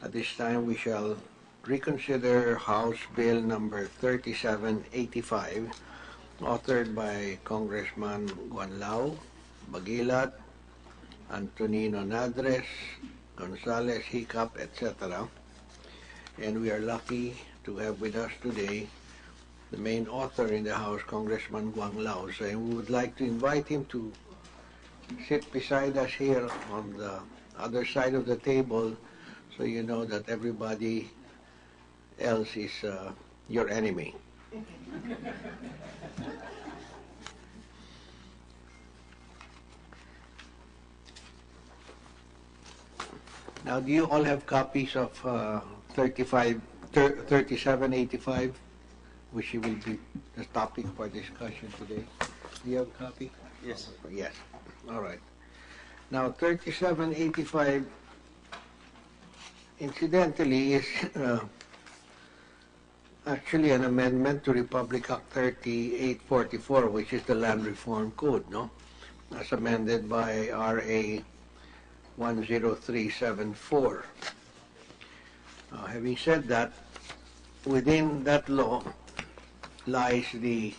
At this time, we shall reconsider House Bill number 3785, authored by Congressman Guanlao, Bagilat, Antonino Nadres, Gonzales, Hiccup, etc. And we are lucky to have with us today the main author in the House, Congressman Guanlao. So we would like to invite him to sit beside us here on the other side of the table, so you know that everybody else is your enemy. Now, do you all have copies of 3785, which will be the topic for discussion today? Do you have a copy? Yes. Yes. All right. Now, 3785, incidentally, is actually an amendment to Republic Act 3844, which is the Land Reform Code, no? As amended by RA 10374. Having said that, within that law lies the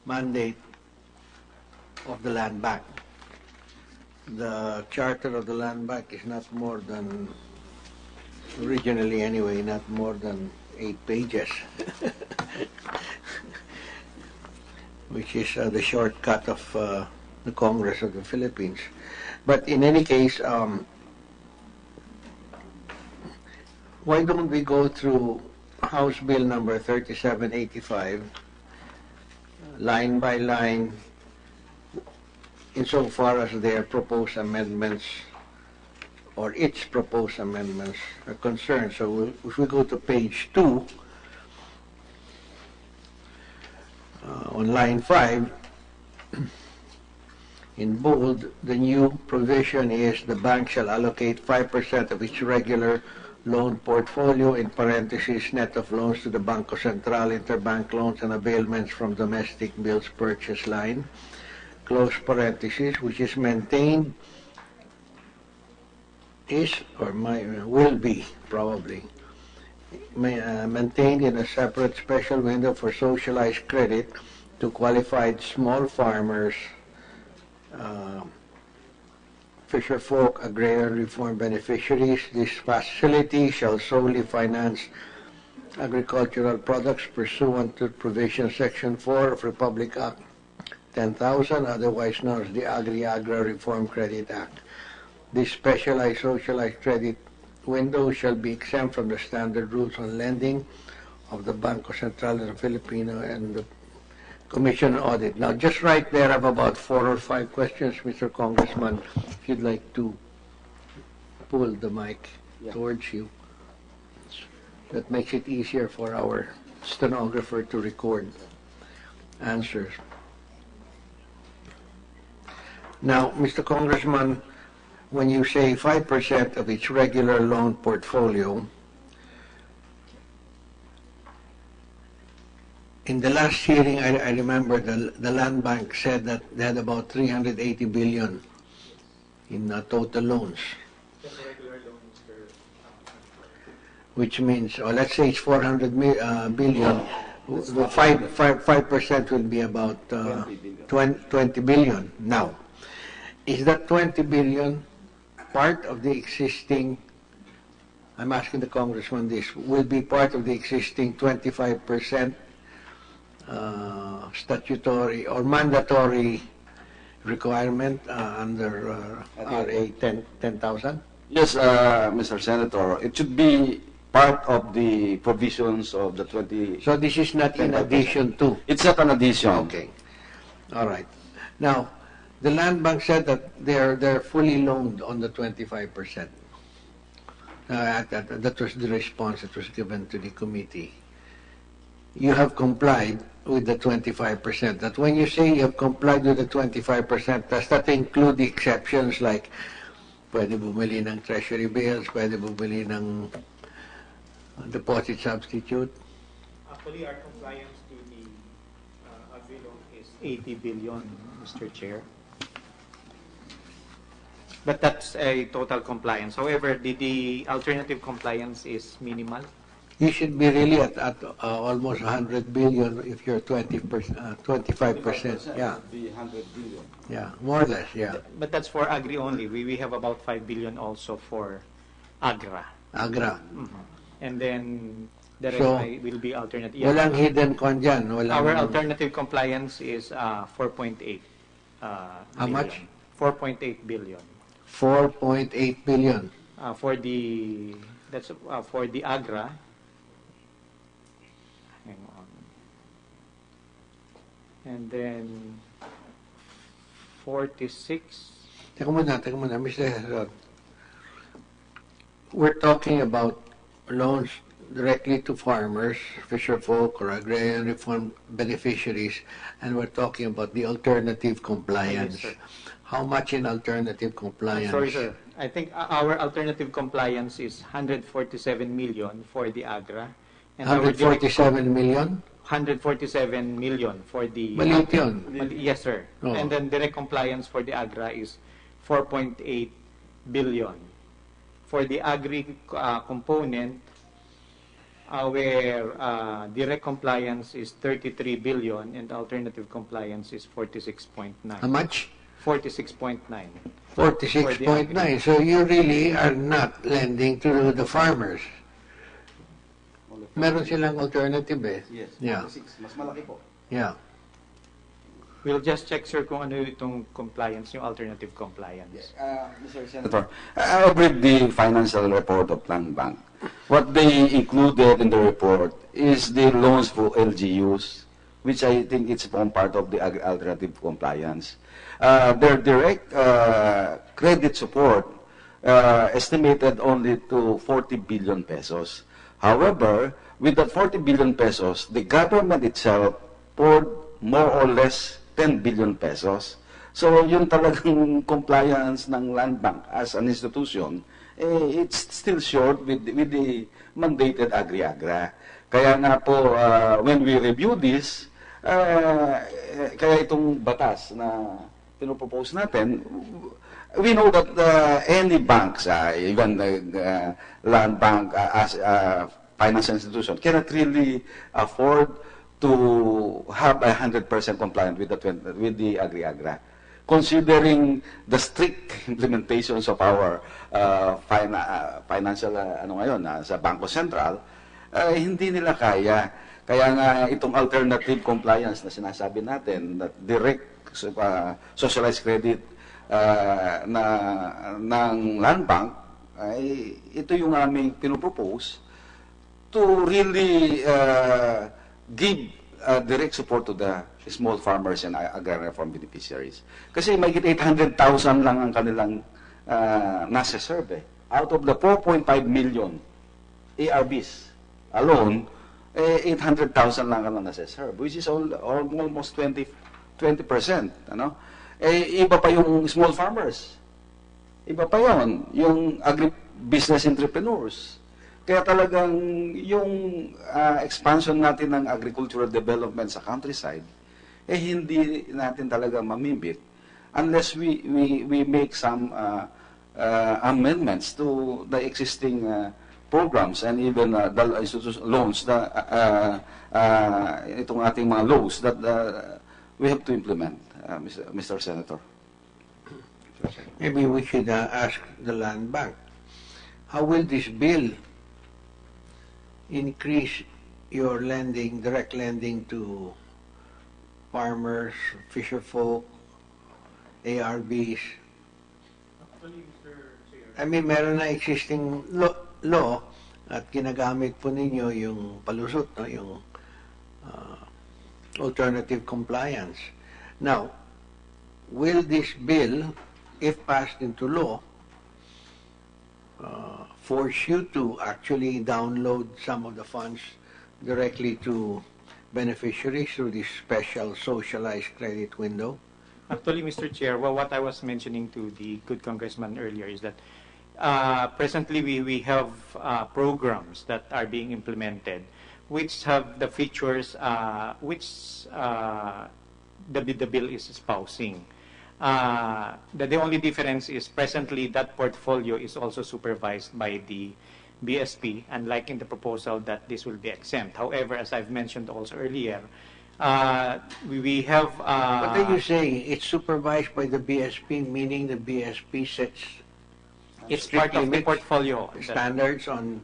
mandate of the Land Bank. The charter of the Land Bank is not more than, originally anyway, not more than 8 pages, which is the shortcut of the Congress of the Philippines. But in any case, why don't we go through House Bill number 3785, line by line, insofar as their proposed amendments or its proposed amendments are concerned. So if we go to page 2, on line 5, in bold, the new provision is the bank shall allocate 5% of its regular loan portfolio, in parentheses, net of loans to the Bangko Sentral, interbank loans and availments from domestic bills purchase line, close parentheses, which is maintained, will be probably maintained in a separate special window for socialized credit to qualified small farmers, fisher folk, agrarian reform beneficiaries. This facility shall solely finance agricultural products pursuant to provision section 4 of Republic Act 10,000, otherwise known as the Agri-Agra Reform Credit Act. This specialized socialized credit window shall be exempt from the standard rules on lending of the Bangko Sentral and Filipino and the Commission on Audit. Now, just right there, I have about 4 or 5 questions, Mr. Congressman, if you'd like to pull the mic towards you. That makes it easier for our stenographer to record answers. Now, Mr. Congressman, when you say 5% of its regular loan portfolio, in the last hearing, I remember the Land Bank said that they had about 380 billion in total loans. Just regular loans, sir. Which means, or let's say it's 400 billion, 5% will be about 20 billion. Now, is that 20 billion part of the existing, I'm asking the Congressman this, will be part of the existing 25% statutory or mandatory requirement under RA 10,000? Yes, Mr. Senator, it should be part of the provisions of the 20. So this is not in addition to? It's not an addition. Okay. All right. Now, the Land Bank said that they're fully loaned on the 25%. That was the response that was given to the committee. You have complied with the 25%. That when you say you have complied with the 25%, does that include the exceptions like pwede bumili ng treasury bills, pwede bumili ng deposit substitute? Actually, our compliance to the agri loan is 80 billion, Mr. Chair. But that's a total compliance. However, the alternative compliance is minimal. You should be really at almost 100 billion if you're 20%, 25%. Yeah, would be 100 billion. yeah, more or less, yeah. But that's for agri only. We have about 5 billion also for agra. Agra. And then the rest So, will be alternative. Walang hidden con dyan. Our alternative compliance is 4.8 How much? 4.8 billion. 4.8 billion. For the for the agra. Hang on. And then 46. Teka muna, Mr. Herod. We're talking about loans directly to farmers, fisherfolk, or agrarian reform beneficiaries, and we're talking about the alternative compliance. Yes, sir. How much in alternative compliance? Sorry, sir. I think our alternative compliance is 147 million for the agra. And our direct 147 million? 147 million for the... Maliit yun. Yes, sir. Oh. And then direct compliance for the agra is 4.8 billion. For the agri component, our direct compliance is 33 billion and alternative compliance is 46.9. How much? 46.9. 46.9. So you really are not lending to the farmers. Meron silang alternative eh. Yes, Yeah. 46. Mas malaki po. Yeah. We'll just check, sir, kung ano itong compliance, yung alternative compliance. Mr. Senator, I read the financial report of Land Bank. What they included in the report is the loans for LGUs, which I think it's one part of the alternative compliance. Their direct credit support estimated only to 40 billion pesos. However, with that 40 billion pesos, the government itself poured more or less 10 billion pesos. So yung talagang compliance ng Land Bank as an institution, it's still short with the mandated agri-agra. Kaya nga po, when we review this, kaya itong batas na pinopropose natin, we know that any banks, even the Land Bank as a financial institution, cannot really afford to have 100% compliant with the agri-agra. Considering the strict implementations of our financial sa Bangko Sentral, hindi nila kaya. Kaya nga itong alternative compliance na sinasabi natin, that direct socialized credit ng Land Bank, ay ito yung aming pinopropose to really give direct support to the small farmers and agrarian reform beneficiaries. Kasi may 800,000 lang ang kanilang nasa-serve. Out of the 4.5 million ARBs alone, 800,000 lang ang nasa-serve, which is almost 20%. Ano? Iba pa yung small farmers. Iba pa yon, yung agribusiness entrepreneurs. Kaya talagang yung expansion natin ng agricultural development sa countryside, hindi natin talaga mamimit unless we make some amendments to the existing programs and even loans that itong ating mga laws that we have to implement, Mr. Senator. Maybe we should ask the Land Bank, how will this bill increase your lending, direct lending to farmers, fisherfolk, ARBs? Actually, Mr. Chair. I mean, meron na existing law at ginagamit po ninyo yung palusot, no? Yung alternative compliance. Now, will this bill, if passed into law, force you to actually download some of the funds directly to beneficiaries through this special socialized credit window? Actually, Mr. Chair, well, what I was mentioning to the good congressman earlier is that presently we have programs that are being implemented which have the features which the bill is espousing. The only difference is presently that portfolio is also supervised by the BSP, unlike in the proposal that this will be exempt. However, as I've mentioned also earlier, we have... What are you saying? It's supervised by the BSP, meaning the BSP sets it's part of the limits, portfolio. standards on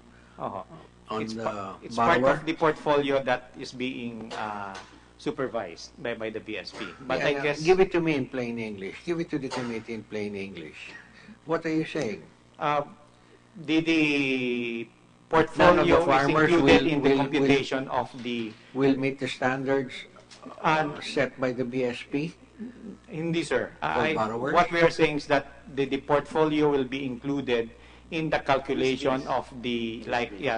It's the it's part borrower? of the portfolio that is being supervised by the BSP. But Yeah, I yeah. guess Give it to me in plain English. Give it to the committee in plain English. What are you saying? The None of portfolio the farmers is included in the will computation of the Will meet the standards set by the BSP? hindi, sir. borrowers? What we are saying is that the portfolio will be included in the calculation of the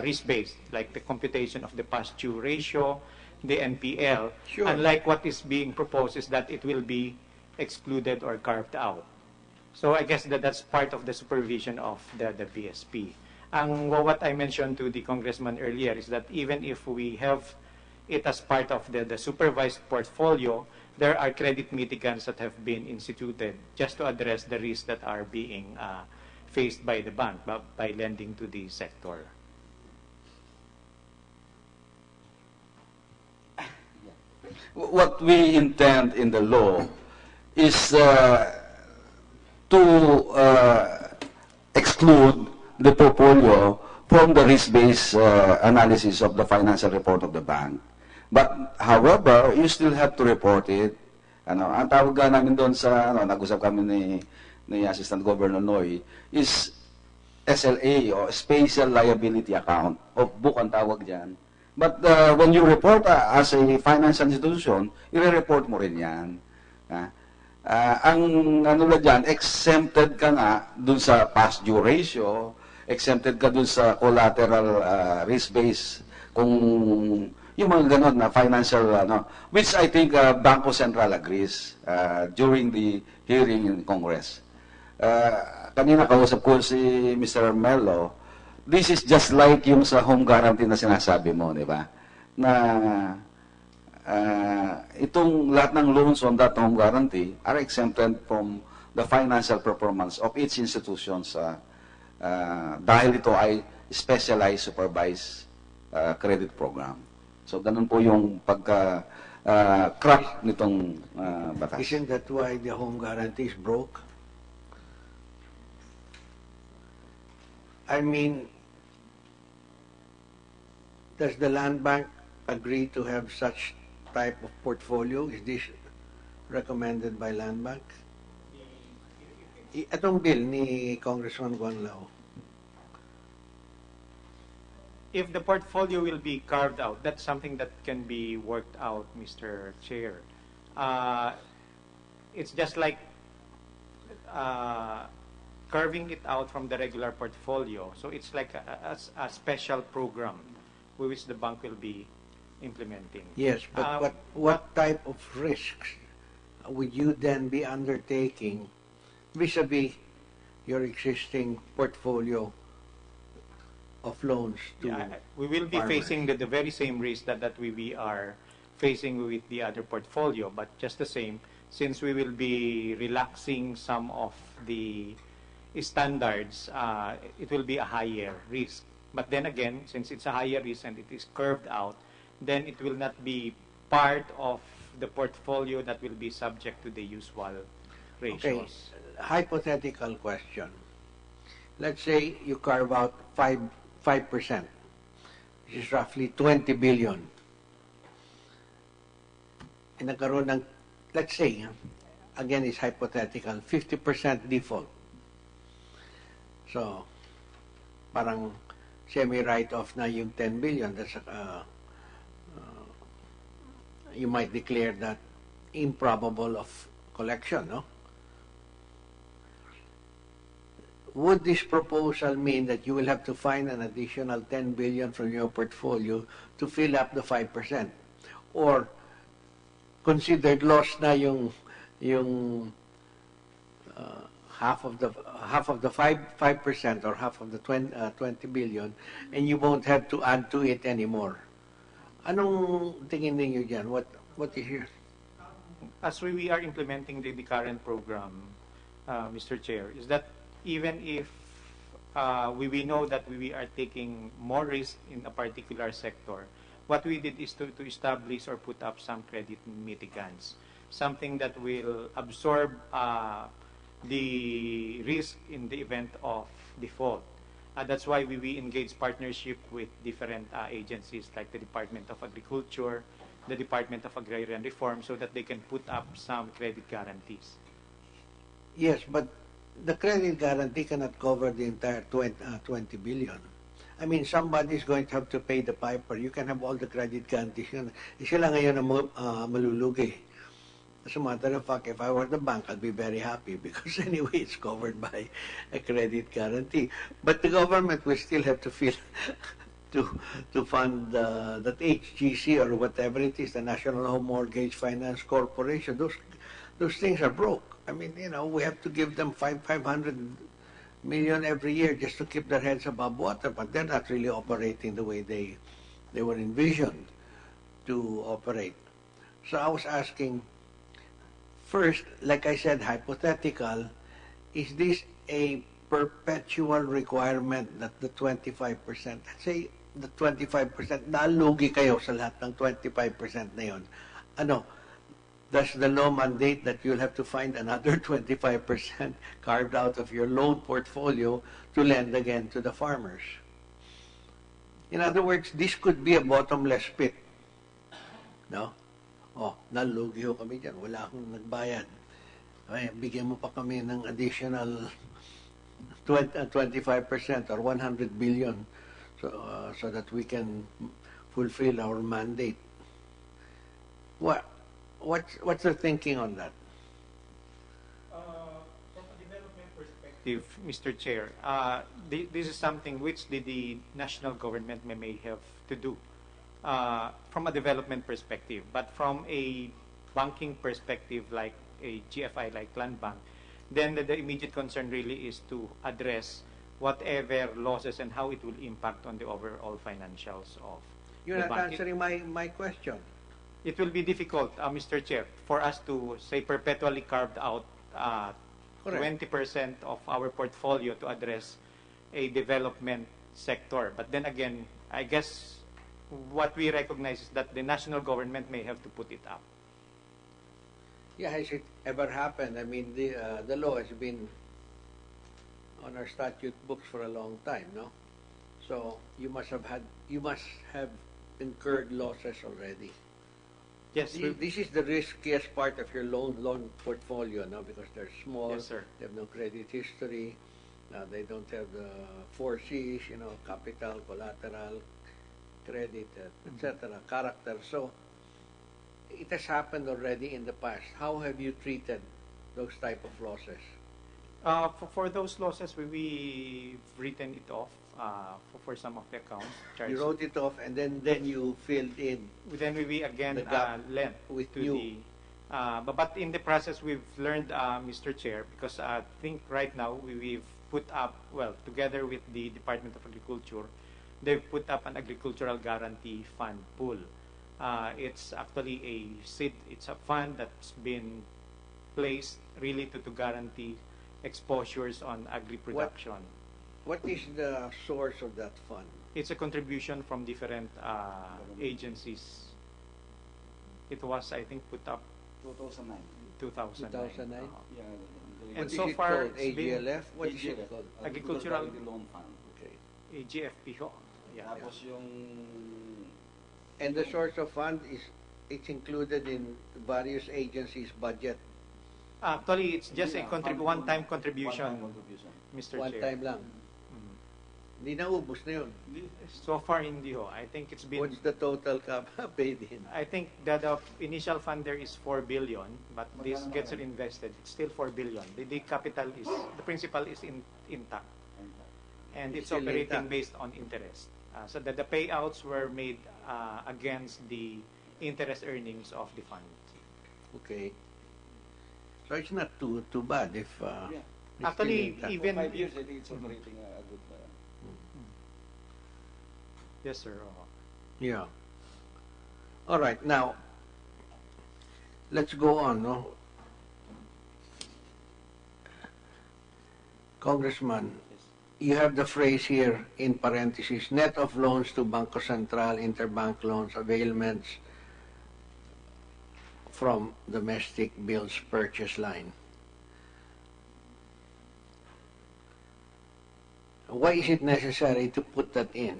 risk-based, like the computation of the past due ratio, the NPL. Sure. Unlike what is being proposed is that it will be excluded or carved out. So I guess that's part of the supervision of the BSP. What I mentioned to the congressman earlier is that even if we have it as part of the supervised portfolio, there are credit mitigants that have been instituted just to address the risks that are being faced by the bank by lending to the sector. What we intend in the law is to exclude the portfolio from the risk-based analysis of the financial report of the bank. But, however, you still have to report it. Ang tawag namin doon sa, nag-usap kami ni Assistant Governor Noy, is SLA, o Special Liability Account, o book ang tawag dyan. But when you report as a financial institution, i-report mo rin yan. Ang dyan, exempted ka nga dun sa past due ratio, exempted ka dun sa collateral risk-based, kung yung mga ganon na financial, which I think Bangko Sentral agrees during the hearing in Congress. Kanina kausap ko si Mr. Mello, this is just like yung sa home guarantee na sinasabi mo, di ba? Na itong lahat ng loans on that home guarantee are exempted from the financial performance of each institution dahil ito ay specialized supervised credit program. So, ganun po yung pagka-craft nitong batas. Isn't that why the home guarantee is broke? I mean, does the land bank agree to have such type of portfolio? Is this recommended by land bank? Itong bill ni Congressman Guan Lao. If the portfolio will be carved out, that's something that can be worked out, Mr. Chair. It's just like carving it out from the regular portfolio. So it's like a special program which the bank will be implementing. Yes, but what type of risks would you then be undertaking vis-a-vis your existing portfolio of loans to we will be farmers? facing the very same risk that we are facing with the other portfolio, but just the same, since we will be relaxing some of the standards, it will be a higher risk. But then again, since it's a higher risk and it is curved out, then it will not be part of the portfolio that will be subject to the usual ratios. Okay, hypothetical question. Let's say you carve out 5%, which is roughly 20 billion. And nagkaroon ng, let's say, again, it's hypothetical, 50% default. So, parang semi-write-off na yung 10 billion. That's you might declare that improbable of collection, no? Would this proposal mean that you will have to find an additional 10 billion from your portfolio to fill up the 5%? Or considered loss na yung half of the 5% or half of the 20 billion, and you won't have to add to it anymore? Anong tingin ninyo dyan? What is your... as we are implementing the current program, Mr. Chair, is that even if we know that we are taking more risk in a particular sector, what we did is to establish or put up some credit mitigants, something that will absorb the risk in the event of default. That's why we engage partnership with different agencies like the Department of Agriculture, the Department of Agrarian Reform, so that they can put up some credit guarantees. Yes, but the credit guarantee cannot cover the entire 20 billion. I mean, somebody's going to have to pay the piper. You can have all the credit guarantees. Sila ngayon ang malulugi. As a matter of fact, if I were the bank, I'd be very happy because anyway, it's covered by a credit guarantee. But the government will still have to feel to fund that HGC or whatever it is, the National Home Mortgage Finance Corporation. Those things are broke. I mean, you know, we have to give them 500 million every year just to keep their heads above water, but they're not really operating the way they were envisioned to operate. So I was asking, first, like I said, hypothetical, is this a perpetual requirement that the 25%, let's say the 25%, nalugi kayo sa lahat ng 25% na yun. Ano, does the law mandate that you'll have to find another 25% carved out of your loan portfolio to lend again to the farmers? In other words, this could be a bottomless pit. No? Oh, nalugi ho kami dyan. Wala akong nagbayad. Ay, bigyan mo pa kami ng additional 25% or 100 billion so that we can fulfill our mandate. What's the thinking on that? From a development perspective, Mr. Chair, this is something which the national government may have to do from a development perspective. But from a banking perspective, like a GFI, like Land Bank, then the immediate concern really is to address whatever losses and how it will impact on the overall financials of You're the not bank. answering my question. It will be difficult, Mr. Chair, for us to say perpetually carved out 20% of our portfolio to address a development sector. But then again, I guess what we recognize is that the national government may have to put it up. Yeah, has it ever happened? I mean, the law has been on our statute books for a long time, no? So you must have incurred losses already. Yes, This is the riskiest part of your loan portfolio, no? Because they're small. Yes, sir. They have no credit history. They don't have the 4 C's, you know, capital, collateral, credit, etc., character. So it has happened already in the past. How have you treated those type of losses? For those losses, we've written it off for some of the accounts. You wrote it off, and then you filled in. Then we again The gap lent with to you. but in the process, we've learned, Mr. Chair, because I think right now we've put up, well, together with the Department of Agriculture, they've put up an agricultural guarantee fund pool. It's actually a seed. It's a fund that's been placed really to guarantee exposures on agri-production. What is the source of that fund? It's a contribution from different agencies. It was, I think, put up 2009. 2009. 2009? Yeah. And What is so it far, called? it's been AGLF? What is it called? Agricultural Loan Fund. Okay. AGFP ho. Yeah. Tapos yung And the source of fund it's included in various agencies' budget. Actually, it's just Yeah, a one-time contribution, one-time contribution. Mr. One Chair. time lang. Mhm. Hindi na ubus na yun. So far, hindi ho. I think it's been... What's the total paid in? I think that the initial fund there is 4 billion, but this Magkano gets naman? reinvested. It's still 4 billion. The capital is, the principal is intact. And it's Still operating intact. based on interest. So that the payouts were made against the interest earnings of the fund. Okay. So it's not too bad if Yeah. it's Actually, still intact. even- For 5 years, I think it's operating a good. Yes, sir. Oo. Yeah. All right. Now, let's go on, no? Congressman, you have the phrase here in parentheses, net of loans to Bangko Sentral, interbank loans, availments from domestic bills purchase line. Why is it necessary to put that in?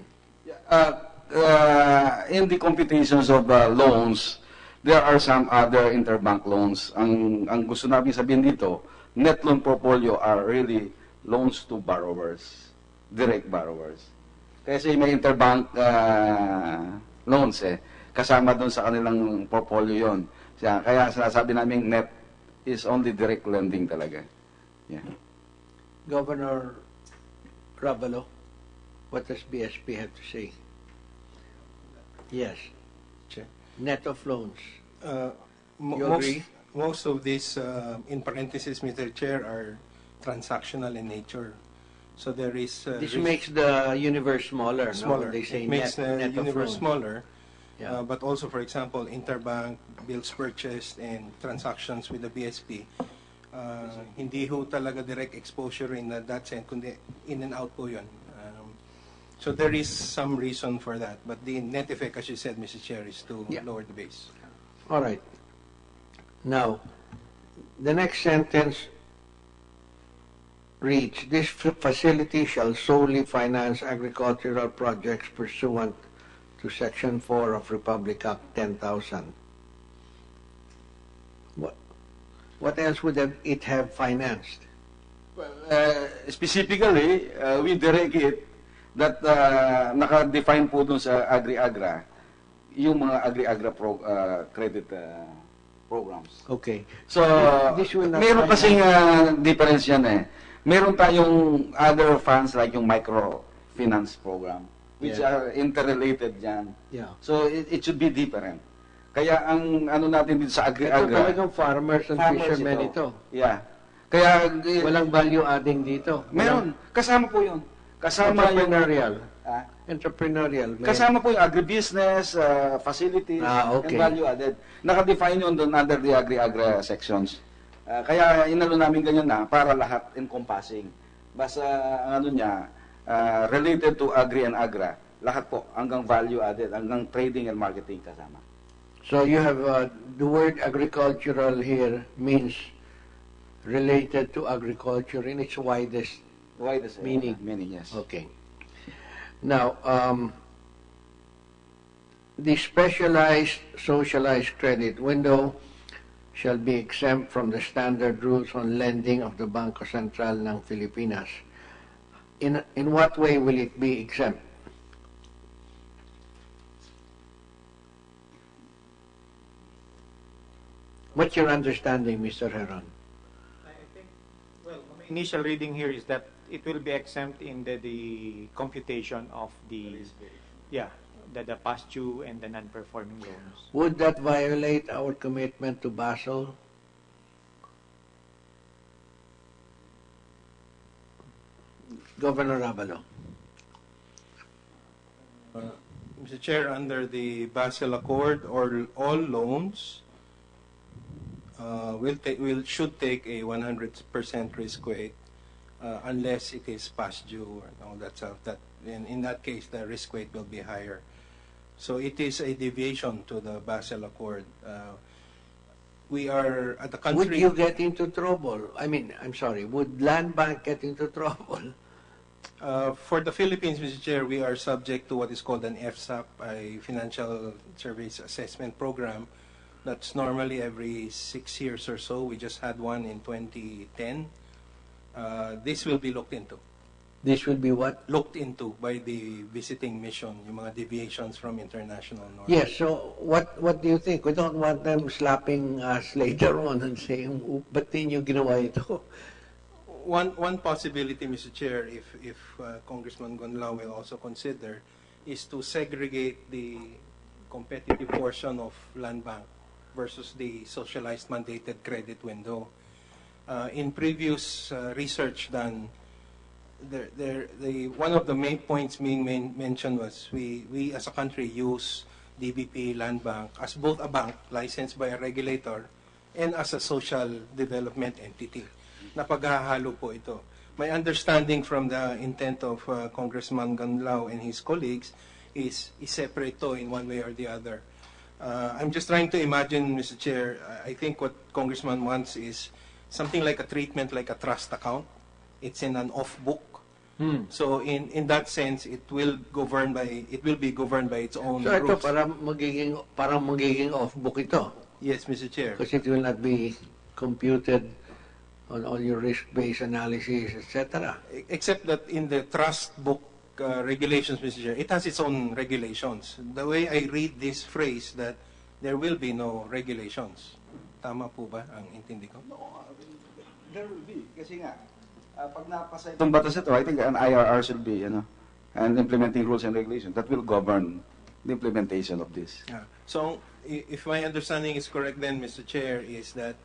In the computations of loans, there are some other interbank loans. Ang gusto namin sabihin dito, net loan portfolio are really loans to borrowers, direct borrowers. Kasi may interbank loans kasama doon sa kanilang portfolio yon. Kaya sinasabi namin net is only direct lending talaga. Yeah. Governor Rabalo, what does BSP have to say? Yes. Chair. Net of loans. You Most, agree? most of these, in parentheses, Mr. Chair, are transactional in nature. So there is This makes the universe smaller, smaller. no? They say It makes net, the net of universe loans. smaller. Yeah. But also, for example, interbank bills purchased and transactions with the BSP. Hindi ho talaga direct exposure in that sense, kundi in and out po yun. So there is some reason for that. But the net effect, as you said, Mr. Chair, is to Yeah. lower the base. All right. Now, the next sentence reads, this facility shall solely finance agricultural projects pursuant to Section 4 of Republic Act 10,000. What else would it have financed? Well, specifically, we direct it that naka-define po dun sa Agri-Agra, yung mga Agri-Agra credit programs. Okay. So, This will not meron finance- kasing difference yan Meron tayong other funds like yung microfinance program, which Yeah. are interrelated yan. Yeah. So, it should be different. Kaya ang ano natin dito sa Ito Agri-Agra, talagang farmers and fishermen ito. Yeah. Kaya, Walang value adding dito. meron. Kasama po yun. Kasama yung Entrepreneurial. Ah, Entrepreneurial. kasama po yung agribusiness, facilities, Okay. and value added. Naka-define yun doon under the Agri-Agra sections. Kaya inalo namin ganyan para lahat encompassing. Basta ang ano niya, related to Agri and Agra, lahat po, hanggang value added, hanggang trading and marketing kasama. So you have the word agricultural here means related to agriculture in its widest. Why the same? Meaning. Meaning, yes. Okay. Now, the specialized socialized credit window shall be exempt from the standard rules on lending of the Bangko Sentral ng Pilipinas. In what way will it be exempt? What's your understanding, Mr. Heron? I think, well, my initial reading here is that it will be exempt in the computation of the past due and the non-performing loans. Would that violate our commitment to Basel? Governor Rabalo. Mr. Chair, under the Basel Accord, or all loans should take a 100% risk weight unless it is past due or no, in that case the risk weight will be higher. So it is a deviation to the Basel Accord. We are at the country. Would you get into trouble? I mean, I'm sorry, would Land Bank get into trouble? For the Philippines, Mr. Chair, we are subject to what is called an FSAP, a Financial Service Assessment Program. That's normally every 6 years or so. We just had one in 2010. This will be looked into. This will be what? Looked into by the visiting mission, yung mga deviations from international norms. Yes, so what do you think? We don't want them slapping us later on and saying, ba't di nyo ginawa ito? One possibility, Mr. Chair, if Congressman Gonlao will also consider, is to segregate the competitive portion of Land Bank versus the socialized mandated credit window. In previous research done, one of the main points being mentioned was we as a country use DBP Land Bank as both a bank licensed by a regulator and as a social development entity. Napaghahalo po ito. My understanding from the intent of Congressman Ganlao and his colleagues is separate to in one way or the other. I'm just trying to imagine, Mr. Chair, I think what Congressman wants is something like a treatment like a trust account. It's in an off-book. So in that sense, it will be governed by its own So ito rules. parang magiging off-book ito. Yes, Mr. Chair. Because it will not be computed on all your risk-based analysis, etc. Except that in the trust book regulations, Mr. Chair, it has its own regulations. The way I read this phrase that there will be no regulations. Tama po ba ang intindi ko? No, there will be. Kasi nga, pag napasa itong batas ito, I think an IRR should be, and implementing rules and regulations that will govern the implementation of this. Yeah. So, if my understanding is correct then, Mr. Chair, is that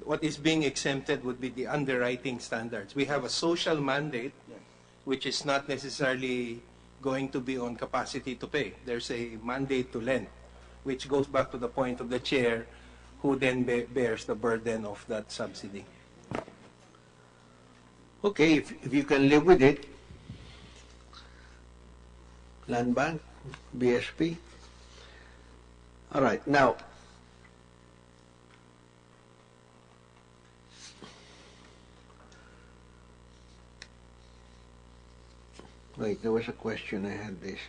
what is being exempted would be the underwriting standards. We have a social mandate, which is not necessarily going to be on capacity to pay. There's a mandate to lend, which goes back to the point of the chair, who then bears the burden of that subsidy. Okay, if you can live with it, Land Bank, BSP. All right, now, wait, there was a question I had this.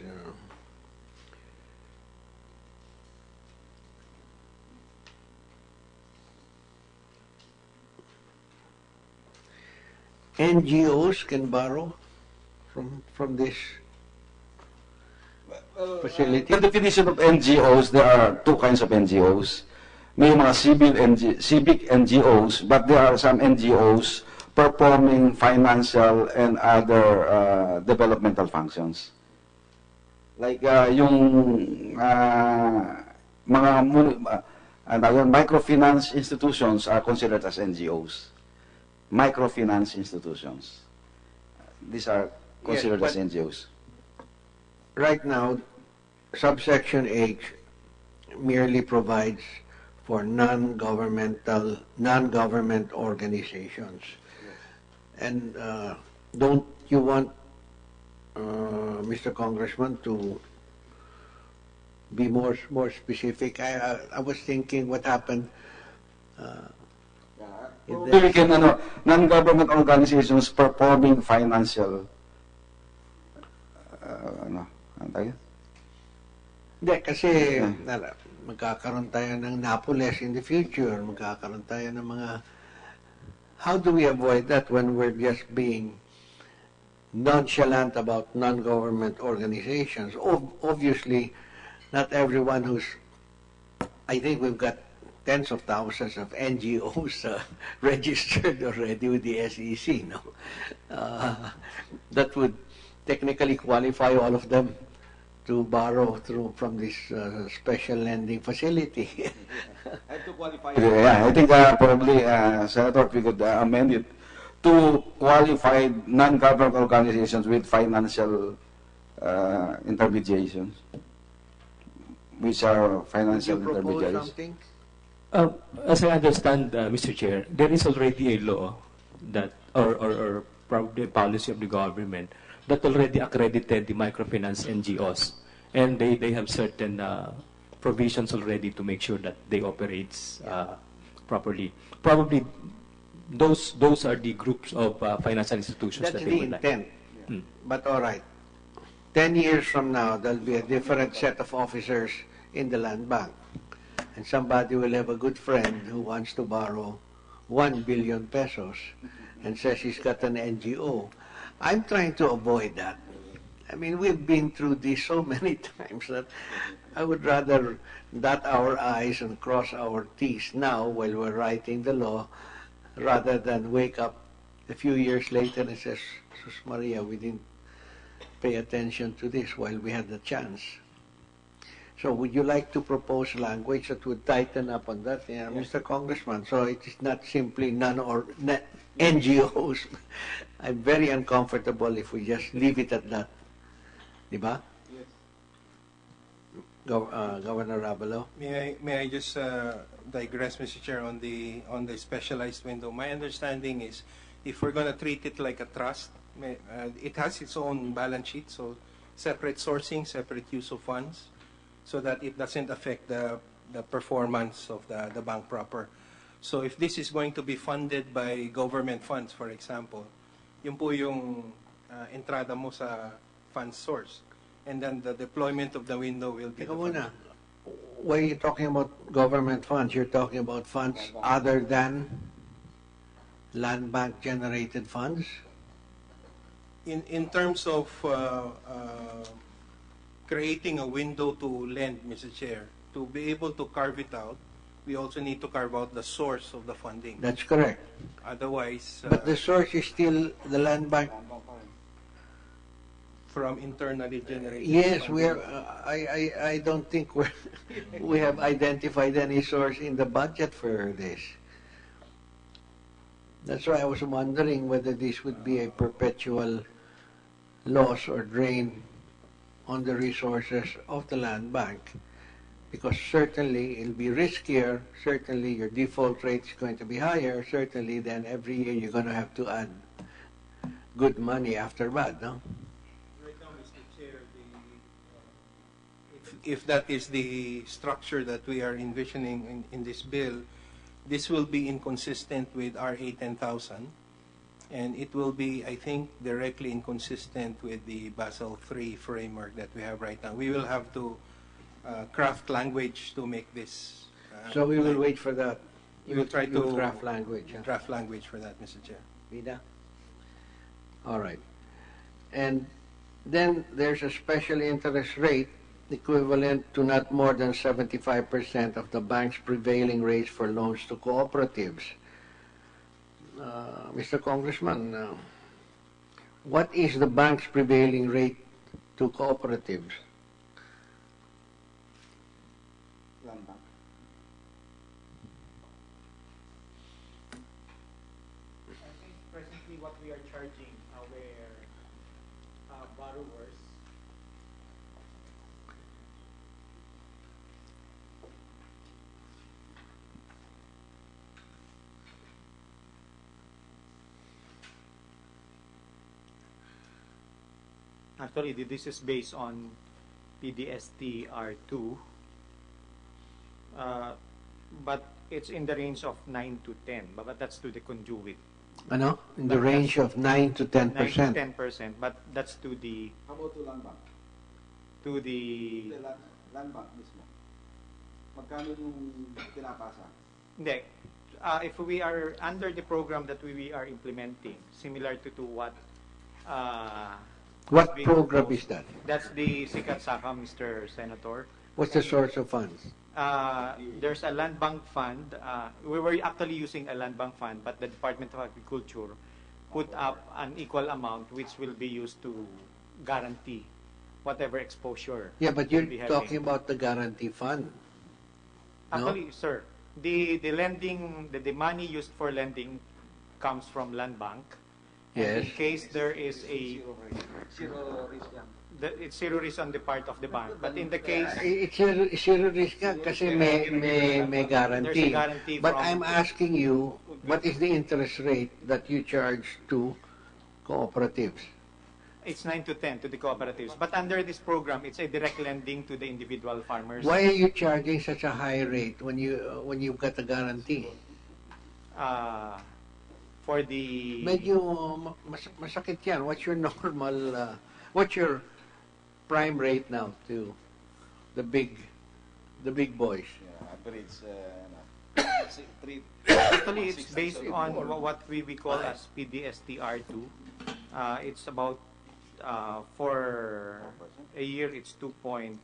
NGOs can borrow from this facility? The definition of NGOs, there are two kinds of NGOs. May mga civic NGOs, but there are some NGOs performing financial and other developmental functions. Like yung mga microfinance institutions are considered as NGOs. Microfinance institutions. These are considered Yes, as NGOs. Right now, subsection H merely provides for non-government organizations. And don't you want, Mr. Congressman, to be more specific? I was thinking what happened. We can, non-government organizations performing financial, ano tayo? Hindi, kasi magkakaroon tayo ng Napoles in the future, magkakaroon tayo ng mga... How do we avoid that when we're just being nonchalant about non-government organizations? Obviously, not everyone who's... I think we've got tens of thousands of NGOs registered already with the SEC, no? That would technically qualify all of them to borrow from this special lending facility. I have to qualify. Yeah, I think probably, Senator, we could amend it to qualify non-government organizations with financial intermediations, which are financial Would you propose intermediaries. something? As I understand, Mr. Chair, there is already a law that, or probably a policy of the government that already accredited the microfinance NGOs, and they have certain provisions already to make sure that they operate properly. Probably those are the groups of financial institutions That's that they the would like. intent. But all right, 10 years from now, there'll be a different set of officers in the land bank. And somebody will have a good friend who wants to borrow 1 billion pesos and says he's got an NGO. I'm trying to avoid that. I mean, we've been through this so many times that I would rather dot our I's and cross our T's now while we're writing the law, rather than wake up a few years later and says, Sus Maria, we didn't pay attention to this while we had the chance. So would you like to propose language that would tighten up on that, Mr. Congressman? So it is not simply NGOs. I'm very uncomfortable if we just leave it at that. Diba? Yes. Governor Rabelo? May I just digress, Mr. Chair, on the specialized window? My understanding is, if we're going to treat it like a trust, it has its own balance sheet, so separate sourcing, separate use of funds, so that it doesn't affect the performance of the bank proper. So if this is going to be funded by government funds, for example, yun po yung entrada mo sa fund source. And then the deployment of the window will be... Teka muna. When you're talking about government funds, you're talking about funds other than land bank generated funds? In terms of creating a window to lend, Mr. Chair, to be able to carve it out, we also need to carve out the source of the funding. That's correct. Otherwise, But the source is still the land bank. from internally generated Yes, funding. we are. I don't think we have identified any source in the budget for this. That's why I was wondering whether this would be a perpetual loss or drain on the resources of the land bank. Because certainly it'll be riskier, certainly your default rate is going to be higher, certainly then every year you're going to have to add good money after bad, no? Right now, Mr. Chair, if that is the structure that we are envisioning in this bill, this will be inconsistent with RA 10,000, and it will be, I think, directly inconsistent with the Basel III framework that we have right now. We will have to craft language to make this. So we will wait for that. We will try You to draft language. Huh? draft language for that, Mr. Chair. Vida? All right. And then there's a special interest rate equivalent to not more than 75% of the bank's prevailing rates for loans to cooperatives. Mr. Congressman, what is the bank's prevailing rate to cooperatives? I think presently what we are charging our borrowers actually this is based on PDST R2 but it's in the range of 9 to 10 but that's to the conduit. Ano? In the But range of 9 to 9 to 10%. 10%, but that's to the How about to land bank? to the Land bank mismo. Magkano yung pinapasa? hindi. If we are under the program that we are implementing, similar to what What being program proposed. is that? That's the Sikat Saka, Mr. Senator. What's the source of funds? There's a land bank fund. We were actually using a land bank fund, but the Department of Agriculture put up an equal amount which will be used to guarantee whatever exposure. Yeah, but we'll you're be having. talking about the guarantee fund. No? Actually, sir, the lending, the money used for lending comes from land bank. And Yes. in case there is a, Zero risk yan. it's zero risk on the part of the bank. But in the case, It's zero risk nga kasi may guarantee. There's a guarantee But from- I'm asking you, what is the interest rate that you charge to cooperatives? it's 9 to 10 to the cooperatives. But under this program, it's a direct lending to the individual farmers. Why are you charging such a high rate when you've got a guarantee? For the Medyo masakit yan. What's your normal, what's your prime rate now to the big boys? Yeah, average, three. actually it's based on what we call as PDSTR2. It's about for a year it's 2.7,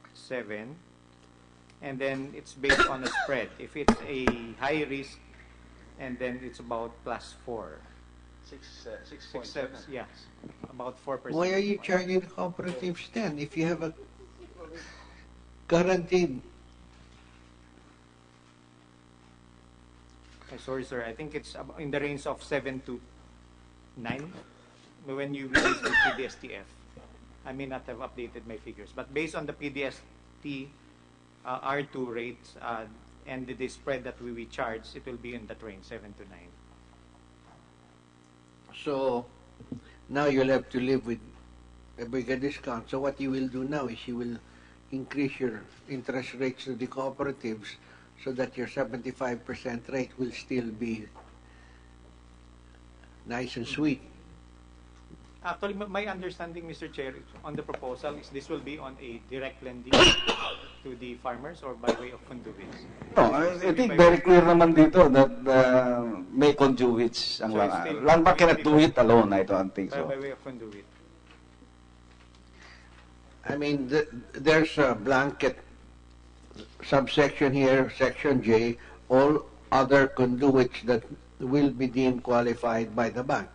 and then it's based on a spread. If it's a high risk, and then it's about +4. 6, 7, yes, about 4%. Why are you charging the cooperatives then if you have a guaranteed? Sorry, sir. I think it's in the range of 7 to 9 when you release the PDSTF. I may not have updated my figures, but based on the PDST R2 rates, and the spread that we charge, it will be in that range, 7 to 9. So now you'll have to live with a bigger discount. So what you will do now is you will increase your interest rates to the cooperatives so that your 75% rate will still be nice and sweet. Actually, my understanding, Mr. Chair, on the proposal is this will be on a direct lending to the farmers or by way of conduits. No, I think very clear naman dito that may conduits ang So it's still- Land Bank cannot do it alone, I don't think By so. way of conduit. I mean, there's a blanket subsection here, section J, all other conduits that will be deemed qualified by the bank.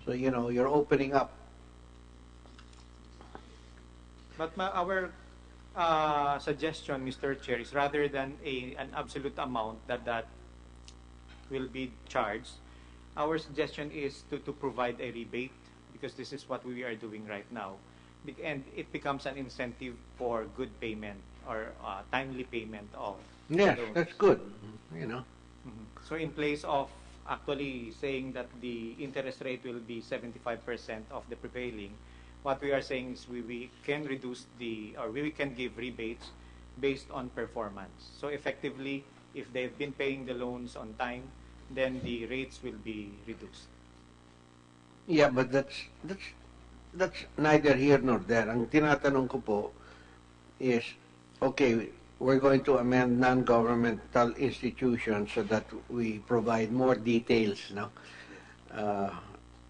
So, you know, you're opening up. But our suggestion, Mr. Chair, is rather than an absolute amount that will be charged, our suggestion is to provide a rebate, because this is what we are doing right now. And it becomes an incentive for good payment or timely payment of Yes, loans. that's good, you know. So in place of actually saying that the interest rate will be 75% of the prevailing, what we are saying is we can reduce we can give rebates based on performance. So effectively, if they've been paying the loans on time, then the rates will be reduced. Yeah, but that's neither here nor there. Ang tinatanong ko po is, okay, we're going to amend non-governmental institutions so that we provide more details. No,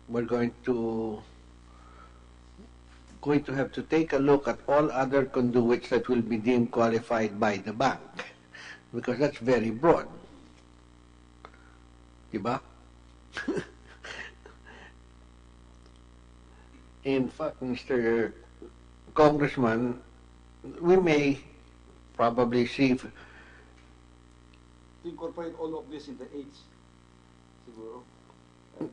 we're going to have to take a look at all other conduits that will be deemed qualified by the bank, because that's very broad. Diba? In fact, Mr. Congressman, we may probably see Incorporate all of this in the H, siguro.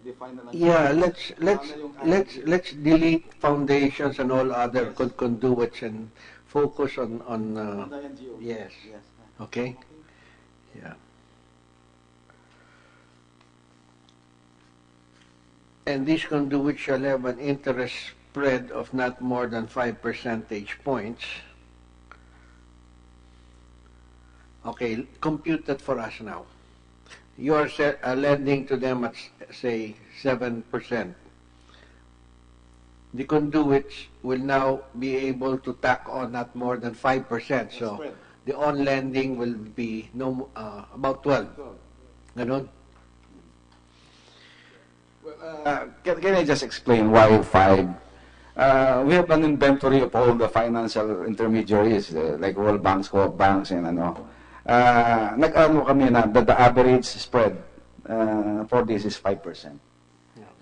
Define na lang. yeah, let's delete foundations and all other conduits and focus on the NGO. yes. Yes. Okay? Yeah. And these conduits shall have an interest spread of not more than 5 percentage points. Okay, compute that for us now. You are lending to them at, say, 7%. The conduits will now be able to tack on not more than 5%. So Spread. the on-lending will be about 12. Ganon? Can I just explain why 5? We have an inventory of all the financial intermediaries, like World Banks, Co-op Banks, and ano. Nag-ano kami na that the average spread for this is 5%.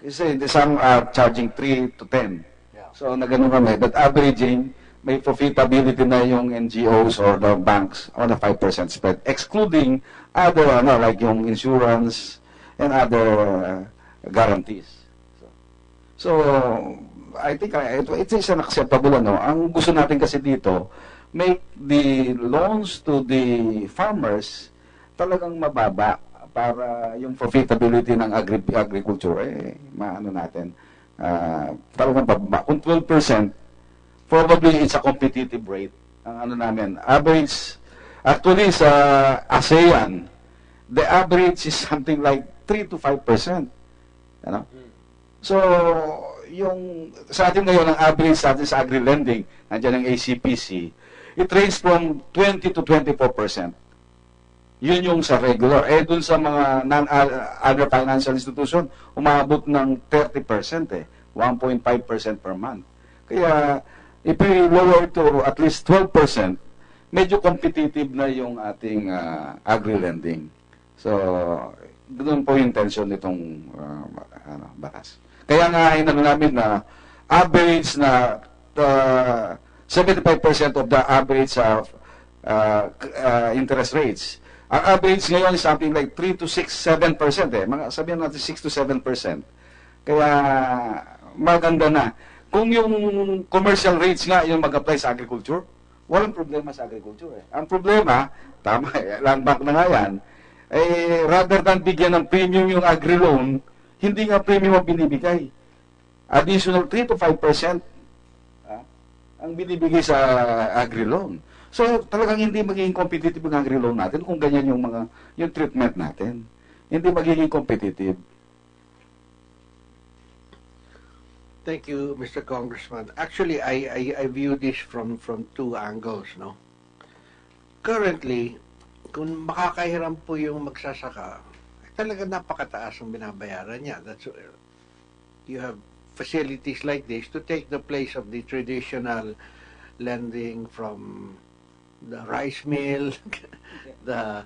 Kasi some are charging 3 to 10. So nagano kami that averaging may profitability na yung NGOs or the banks on a 5% spread, excluding other like yung insurance and other guarantees. So I think it is an acceptable Ang gusto natin kasi dito, make the loans to the farmers talagang mababa para yung profitability ng agriculture maano natin talagang bababa. Kung 12%, probably it's a competitive rate. Ang namin, average actually sa ASEAN, the average is something like 3 to 5%. So yung sa atin ngayon ang average sa atin sa agri-lending, nandiyan ang ACPC, it ranges from 20 to 24%. Yun yung sa regular. Dun sa mga other financial institution, umabot ng 30%, 1.5% per month. Kaya, if we lower to at least 12%, medyo competitive na yung ating agri-lending. So, doon po yung intention nitong batas. Kaya nga, namin na average na 75% of the average interest rates. Ang average ngayon is something like 3 to 6, 7%. Mga sabihin natin 6 to 7%. Kaya maganda na. Kung yung commercial rates nga yung mag-apply sa agriculture, Walang problema sa agriculture. Ang problema, tama, land bank na nga yan, rather than bigyan ng premium yung agri-loan, hindi nga premium ang binibigay. Additional 3 to 5% ang binibigay sa agri-loan. So, talagang hindi magiging competitive ang agri-loan natin kung ganyan yung treatment natin. Hindi magiging competitive. Thank you, Mr. Congressman. Actually, I view this from two angles, no? Currently, kung makakahiram po yung magsasaka, talaga napakataas ang binabayaran niya. That's you have facilities like this to take the place of the traditional lending from the rice mill, the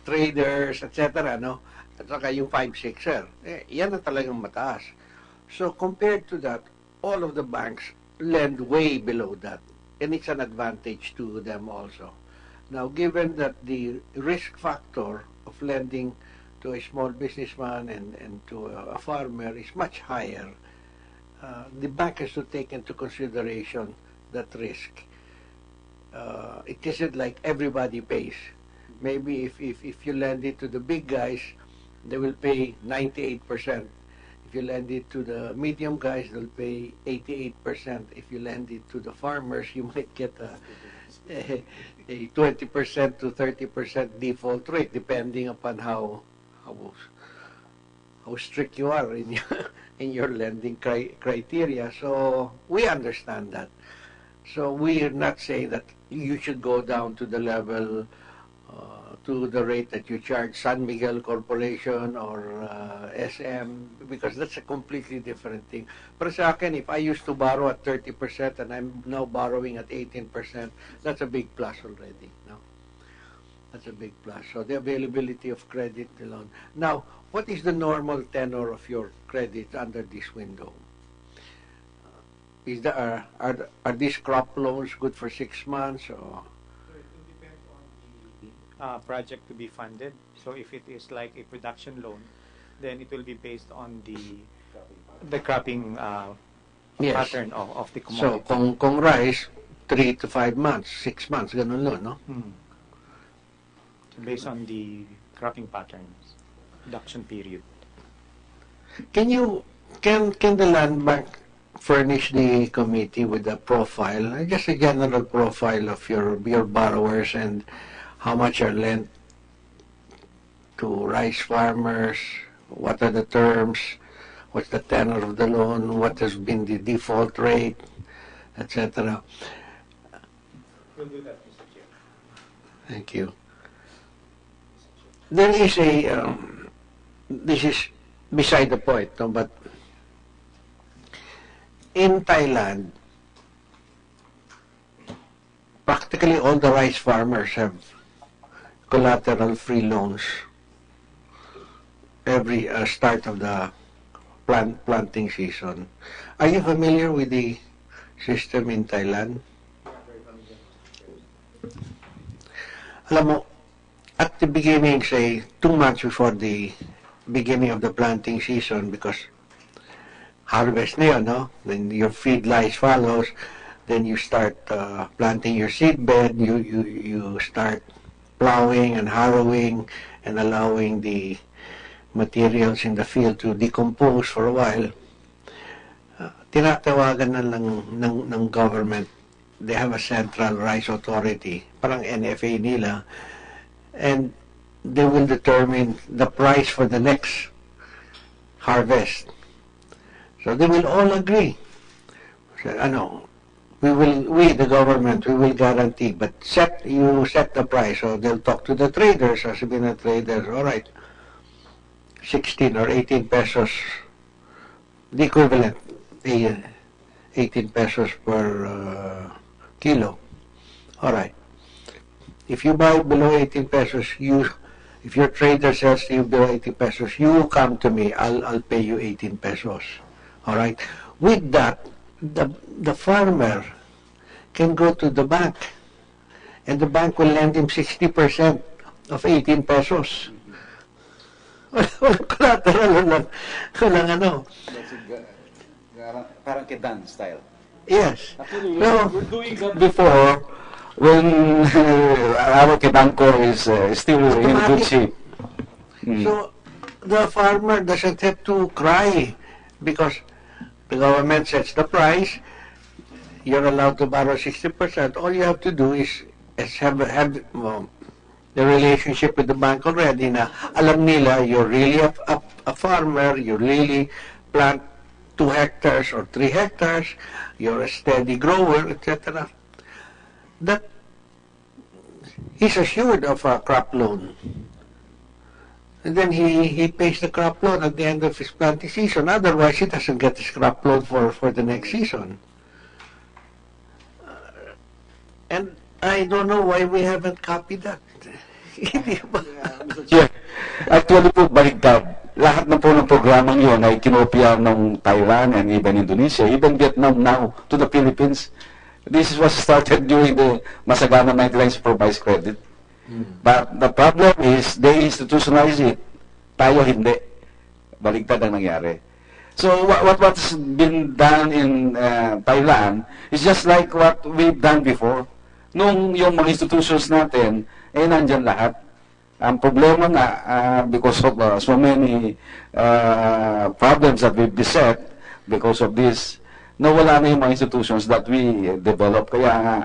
traders, etc. No? At saka yung 5-6er. Yan na talagang mataas. So compared to that, all of the banks lend way below that. And it's an advantage to them also. Now, given that the risk factor of lending to a small businessman and to a farmer is much higher, the bank has to take into consideration that risk. It isn't like everybody pays. Maybe if you lend it to the big guys, they will pay 98%. If you lend it to the medium guys, they'll pay 88%. If you lend it to the farmers, you might get a 20% to 30% default rate, depending upon how strict you are in your lending criteria. So we understand that. So we are not saying that you should go down to the level, to the rate that you charge San Miguel Corporation or SM, because that's a completely different thing. Pero sa akin, if I used to borrow at 30% and I'm now borrowing at 18%, that's a big plus already. No? That's a big plus. So the availability of credit alone. Now, what is the normal tenor of your credit under this window? Is there, are these crop loans good for 6 months? Or? Project to be funded. So if it is like a production loan, then it will be based on the cropping Yes. pattern of the commodity. So kung rice, 3 to 5 months, 6 months, ganun lo, no? Based on the cropping patterns, production period. Can the land bank furnish the committee with a profile, just a general profile of your borrowers and how much are lent to rice farmers, what are the terms, what's the tenor of the loan, what has been the default rate, etc. We'll do that, Mr. Chair. Thank you. There is a, this is beside the point, no, but in Thailand, practically all the rice farmers have collateral-free loans every start of the planting season. Are you familiar with the system in Thailand? Alam mo, at the beginning, say 2 months before the beginning of the planting season, because harvest na yun, no? Then your feed lice follows, then you start planting your seed bed, you start plowing and harrowing and allowing the materials in the field to decompose for a while. Tinatawagan na lang ng government. They have a central rice authority, parang NFA nila, and they will determine the price for the next harvest. So they will all agree. So, we, the government, we will guarantee, but you set the price. So they'll talk to the traders, sasabihin na traders, all right, 16 or 18 pesos, the equivalent, 18 pesos per kilo. All right. If you buy below 18 pesos, if your trader sells to you below 18 pesos, you come to me, I'll pay you 18 pesos. All right. With that, the farmer can go to the bank, and the bank will lend him 60% of 18 pesos. Collateral, walang ano. Parang Kedan style. Yes. Actually, No, we're doing that before, when our Quedanco is still in good shape. So the farmer doesn't have to cry because the government sets the price. You're allowed to borrow 60%. All you have to do is have the relationship with the bank already na alam nila you're really a farmer, you really plant 2 hectares or 3 hectares, you're a steady grower, etc. That he's assured of a crop loan. And then he pays the crop loan at the end of his planting season. Otherwise, he doesn't get his crop loan for the next season. And I don't know why we haven't copied that. Yeah. Actually po, baligtad. Lahat na po ng programang yun ay kinopya ng Thailand and even Indonesia, even Vietnam now to the Philippines. This was started during the Masagana 99 supervised credit. But the problem is, they institutionalize it. Tayo hindi. Baligtad ang nangyari. So what's been done in Thailand is just like what we've done before. Nung yung mga institutions natin, nandyan lahat. Ang problema nga, because of so many problems that we've beset, because of this, nawala na yung mga institutions that we develop. Kaya nga,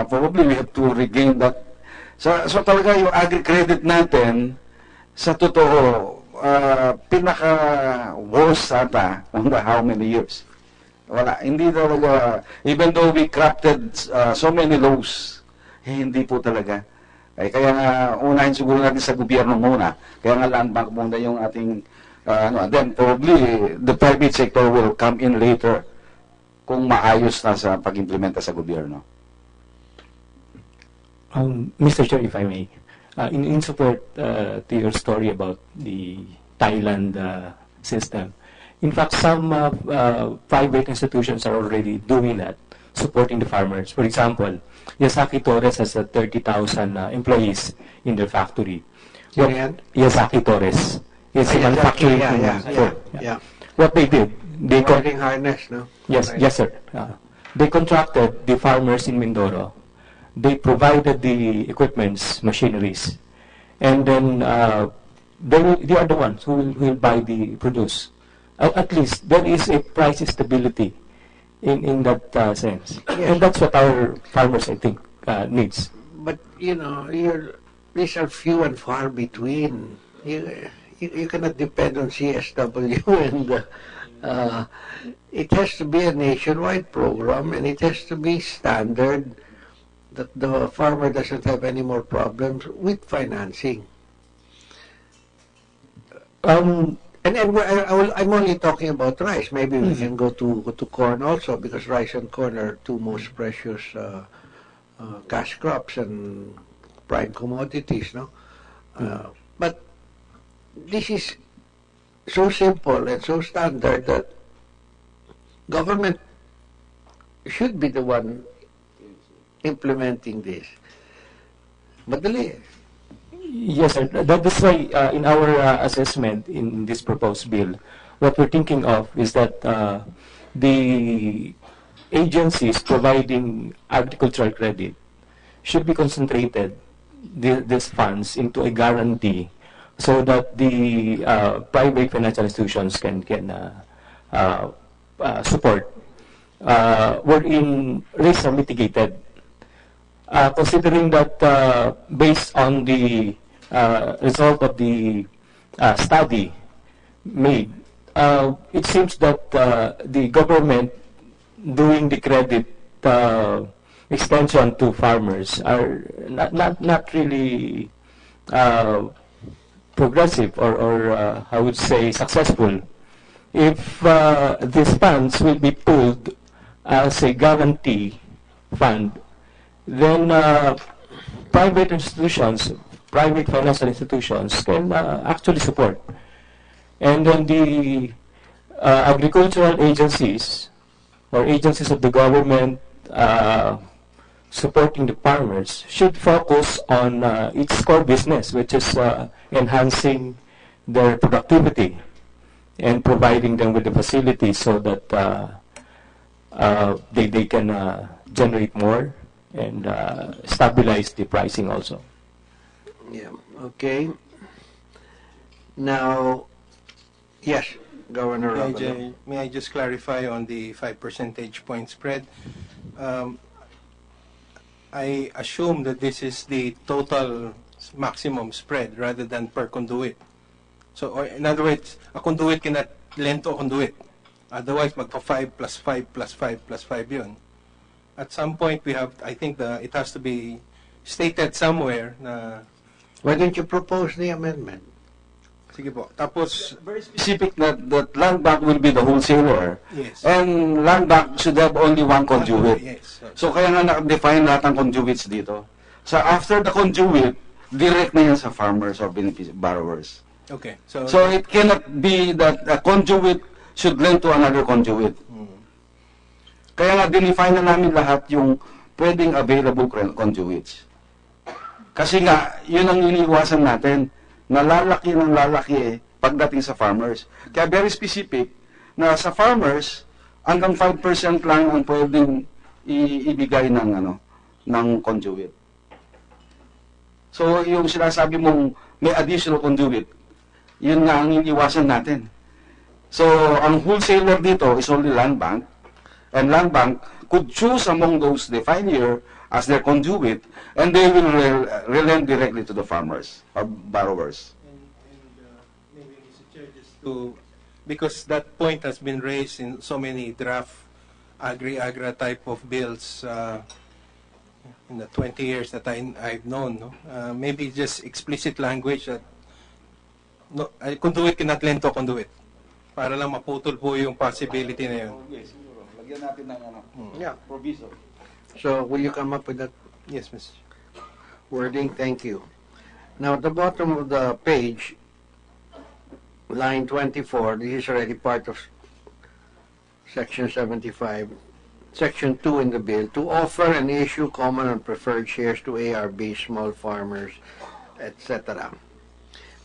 probably we have to regain that. So talaga yung agri-credit natin, sa totoo, pinaka-worst ata, how many years. Wala, hindi talaga, even though we crafted so many laws, hindi po talaga. Kaya nga, unahin siguro natin sa gobyerno muna. Kaya nga land bank muna yung ating, then probably the private sector will come in later kung maayos na sa pag-implementa sa gobyerno. Mr. Chair, if I may, in support to your story about the Thailand system, in fact, some private institutions are already doing that, supporting the farmers. For example, Yasaki Torres has 30,000 employees in their factory. Yasaki Torres. It's a manufacturing. Yeah. What they did, they Welding harness, no? Yes, Right. yes, sir. They contracted the farmers in Mindoro. They provided the equipments, machineries, and then they are the ones who will buy the produce. At least there is a price stability in that sense, and that's what our farmers, I think, needs. But these are few and far between. You cannot depend on CSW, and it has to be a nationwide program, and it has to be standard that the farmer doesn't have any more problems with financing. And I'm only talking about rice. Maybe we can go to corn also, because rice and corn are two most precious cash crops and prime commodities, no? But this is so simple and so standard that government should be the one implementing this. Madali. Yes, sir. That is why in our assessment in this proposed bill, what we're thinking of is that the agencies providing agricultural credit should be concentrated these funds into a guarantee so that the private financial institutions can support wherein risks are mitigated. Considering that based on the result of the study made, it seems that the government doing the credit extension to farmers are not really progressive or I would say successful. If these funds will be pooled as a guarantee fund, then private institutions, private financial institutions can actually support. And then the agricultural agencies or agencies of the government supporting the farmers should focus on its core business, which is enhancing their productivity and providing them with the facilities so that they can generate more and stabilize the pricing also. Yeah, okay. Now, yes, Governor Rabalo. May I just clarify on the 5 percentage point spread? I assume that this is the total maximum spread rather than per conduit. So, or in other words, a conduit cannot lend to a conduit. Otherwise, magpa 5 plus 5 plus 5 plus 5 yun. At some point, we have, I think it has to be stated somewhere na, Why don't you propose the amendment? sige po, tapos, Very specific that land bank will be the wholesaler. yes. And land bank should have only one conduit. Yes. So kaya nga na-define lahat ng conduits dito. So after the conduit, direct na yan sa farmers or borrowers. Okay. So it cannot be that a conduit should lend to another conduit. Kaya nga dinefine na namin lahat yung pwedeng available conduits. Kasi nga, yun ang iniiwasan natin, na lalaki ng lalaki pagdating sa farmers. Kaya very specific na sa farmers, hanggang 5% lang ang pwedeng ibigay ng conduit. So yung sinasabi mong may additional conduit, yun nga ang iniiwasan natin. So ang wholesaler dito is only land bank, and land bank could choose among those defined here as their conduit, and they will relent directly to the farmers or borrowers. Maybe, Mr. Chair, just to, because that point has been raised in so many draft agri-agra type of bills in the 20 years that I've known. No? Maybe just explicit language that no, conduit cannot lend to conduit. Para lang maputol po yung possibility na yun. Yes, siguro. Lagyan natin ng Yeah. proviso. So, will you come up with that Yes, Mr. Chair. wording? Thank you. Now, at the bottom of the page, line 24, this is already part of Section 75, Section 2 in the bill, to offer and issue common and preferred shares to ARB, small farmers, etc.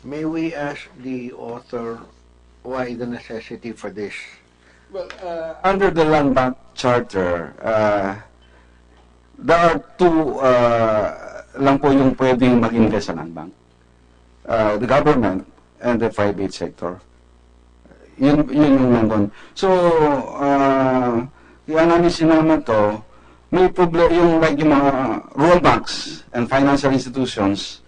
May we ask the author why the necessity for this? Well, under the land bank charter, there are two lang po yung pwedeng mag-invest sa land bank. The government and the private sector. Yun yung nandun. So, kaya namin sinama to, may problem yung like yung mga rural banks and financial institutions,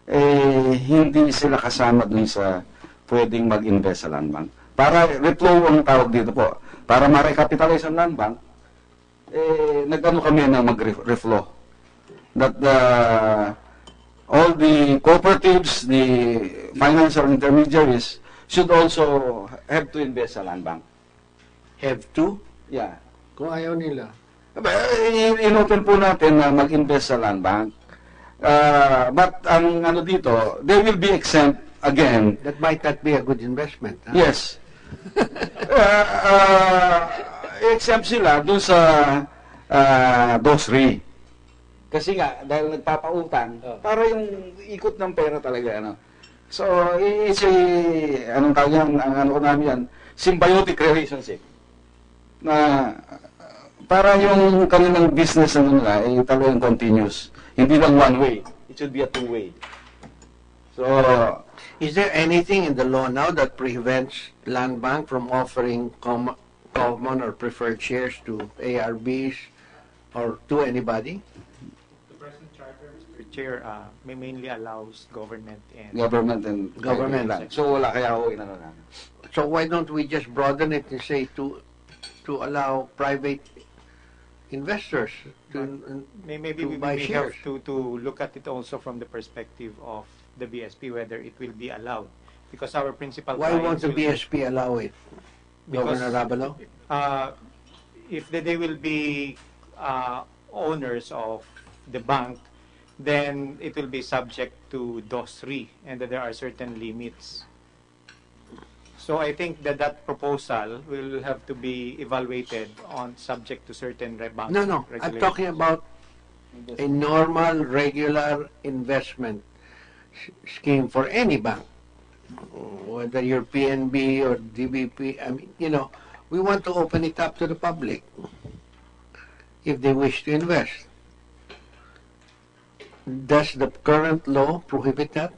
hindi sila kasama dun sa pwedeng mag-invest sa land bank. Para reflow ang tawag dito po. Para ma-recapitalize ang land bank, nag-ano kami na mag-reflow. That all the cooperatives, the financial intermediaries, should also have to invest sa land bank. Have to? Yeah. Kung ayaw nila. In-open po natin na mag-invest sa land bank. But ang ano dito, they will be exempt again. That might not be a good investment. Huh? Yes. Exempt sila doon sa DOS-RI. Kasi nga, dahil nagpapautang, para yung ikot ng pera talaga. Ano. So, it's a, anong tawag yan, ang ano ko namin yan, symbiotic relationship. Na, para yung kanilang business nila, talagang continuous. Hindi lang one way. It should be a two-way. So, is there anything in the law now that prevents land bank from offering common or preferred shares to ARBs or to anybody? The present charter, Mr. Chair, mainly allows government and Government. lang. So, wala kaya ako inano namin. So why don't we just broaden it and say to allow private investors to maybe to we buy may shares? have to look at it also from the perspective of the BSP, whether it will be allowed. Because our principal Why won't clients the will- BSP allow it? Because, Governor Rabalo? if they will be owners of the bank, then it will be subject to DOS-RI, and that there are certain limits. So I think that proposal will have to be evaluated on subject to certain bank No, I'm regulations. talking about a normal, regular investment scheme for any bank, whether you're PNB or DBP. I mean, we want to open it up to the public if they wish to invest. Does the current law prohibit that?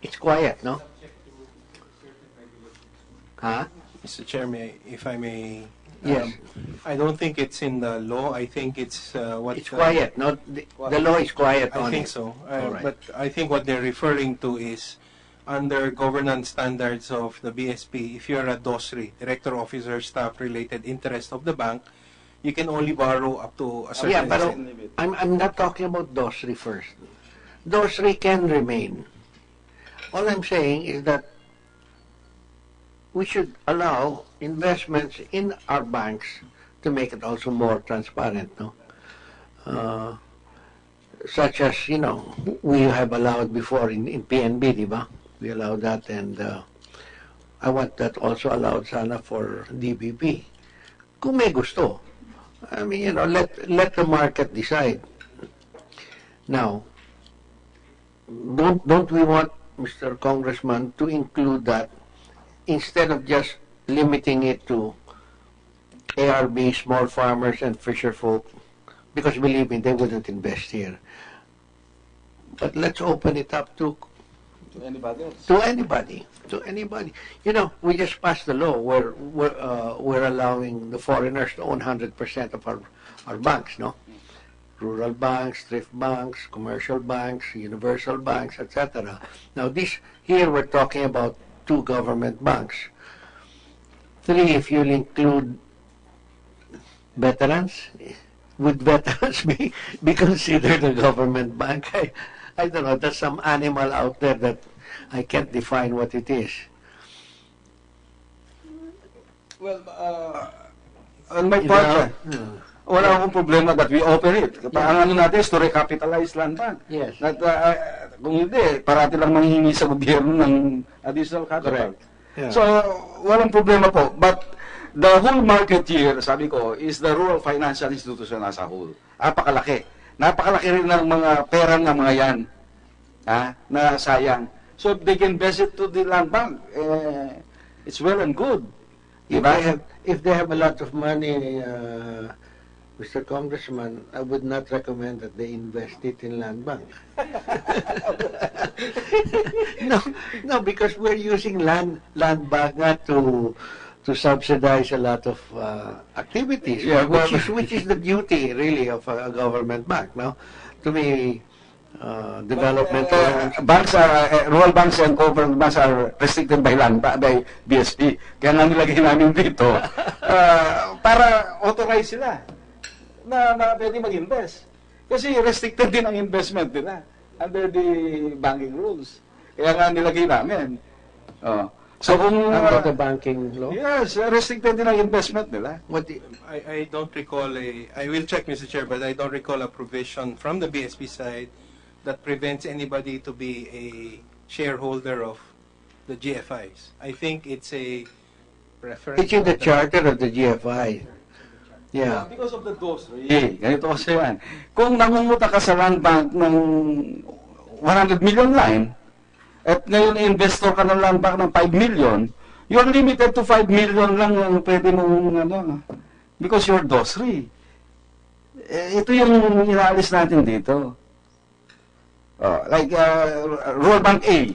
It's quiet, no? Huh? Mr. Chair, if I may, Yes. I don't think it's in the law. I think it's what It's quiet, no? The law is quiet I on think it. so. All right. But I think what they're referring to is under governance standards of the BSP, if you're a DOSRI, Director, Officer, Staff Related Interest of the bank, you can only borrow up to a certain Yeah, but extent. I'm not talking about DOSRI first. DOSRI can remain. All I'm saying is that we should allow investments in our banks to make it also more transparent, no? Such as, we have allowed before in PNB, di ba? We allowed that, and I want that also allowed sana for DBP. Kung may gusto. I mean, let the market decide. Now, don't we want, Mr. Congressman, to include that instead of just limiting it to ARB, small farmers, and fisher folk? Because believe me, they wouldn't invest here. But let's open it up to Anybody else? to anybody. We just passed the law where we're allowing the foreigners to own 100% of our banks, no? Rural banks, thrift banks, commercial banks, universal banks, etc. Now here we're talking about 2 government banks. 3, if you'll include veterans. Would veterans be considered a government bank? I don't know. There's some animal out there that I can't define what it is. Well, on my part, wala akong problema that we open it. Ang ano natin is to recapitalize land bank. Yes. That, kung hindi, parati lang manghihingi sa gobyerno ng additional capital. Correct. Yeah. So, walang problema po. But the whole market here, sabi ko, is the rural financial institution as a whole. Napakalaki. Napakalaki rin ng mga pera ng mga yan. Na sayang. So, if they can invest it to the land bank, it's well and good. If they have a lot of money, Mr. Congressman, I would not recommend that they invest it in land bank. No, because we're using land bank not to subsidize a lot of activities, Yeah, which is the beauty really of a government bank. No, to me, development banks rural banks and government banks are restricted by BSP. Kaya nga nilagay namin dito para authorize sila na pwede mag-invest. Kasi restricted din ang investment nila under the banking rules. Kaya nga nilagay namin. So kung under the banking law. yes, restricted din ang investment nila. I don't recall I will check, Mr. Chair, but I don't recall a provision from the BSP side that prevents anybody to be a shareholder of the GFIs. I think it's a preference. It's in the charter of the GFI. Yeah. Because of the DOSRI. Ganito kasi yan. Kung nangunguta ka sa land bank ng 100 million line, at ngayon investor ka ng land bank ng 5 million, you're limited to 5 million lang ang pwede mong, because you're DOSRI. Ito yung inaalis natin dito. Like Rural Bank A,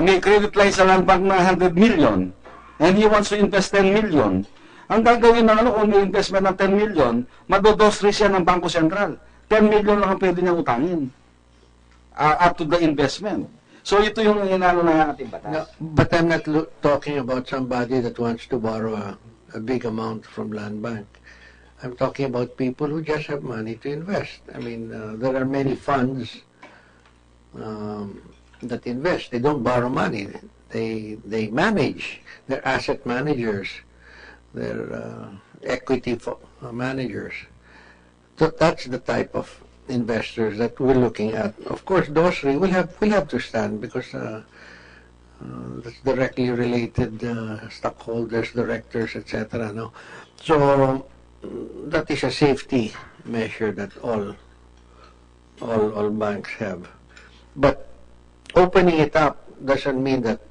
may credit line sa land bank na 100 million, and he wants to invest 10 million. Ang gagawin ng kung may investment ng 10 million, madodosri siya ng Bangko Sentral. 10 million lang ang pwede niyang utangin. Up to the investment. So ito yung inano na ating batas. No, but I'm not talking about somebody that wants to borrow a big amount from land bank. I'm talking about people who just have money to invest. I mean, there are many funds that invest. They don't borrow money. They manage. They're asset managers. They're equity managers. So that's the type of investors that we're looking at. Of course, DOSRI will have to stand because that's directly related stockholders, directors, etc. No, so that is a safety measure that all banks have. But opening it up doesn't mean that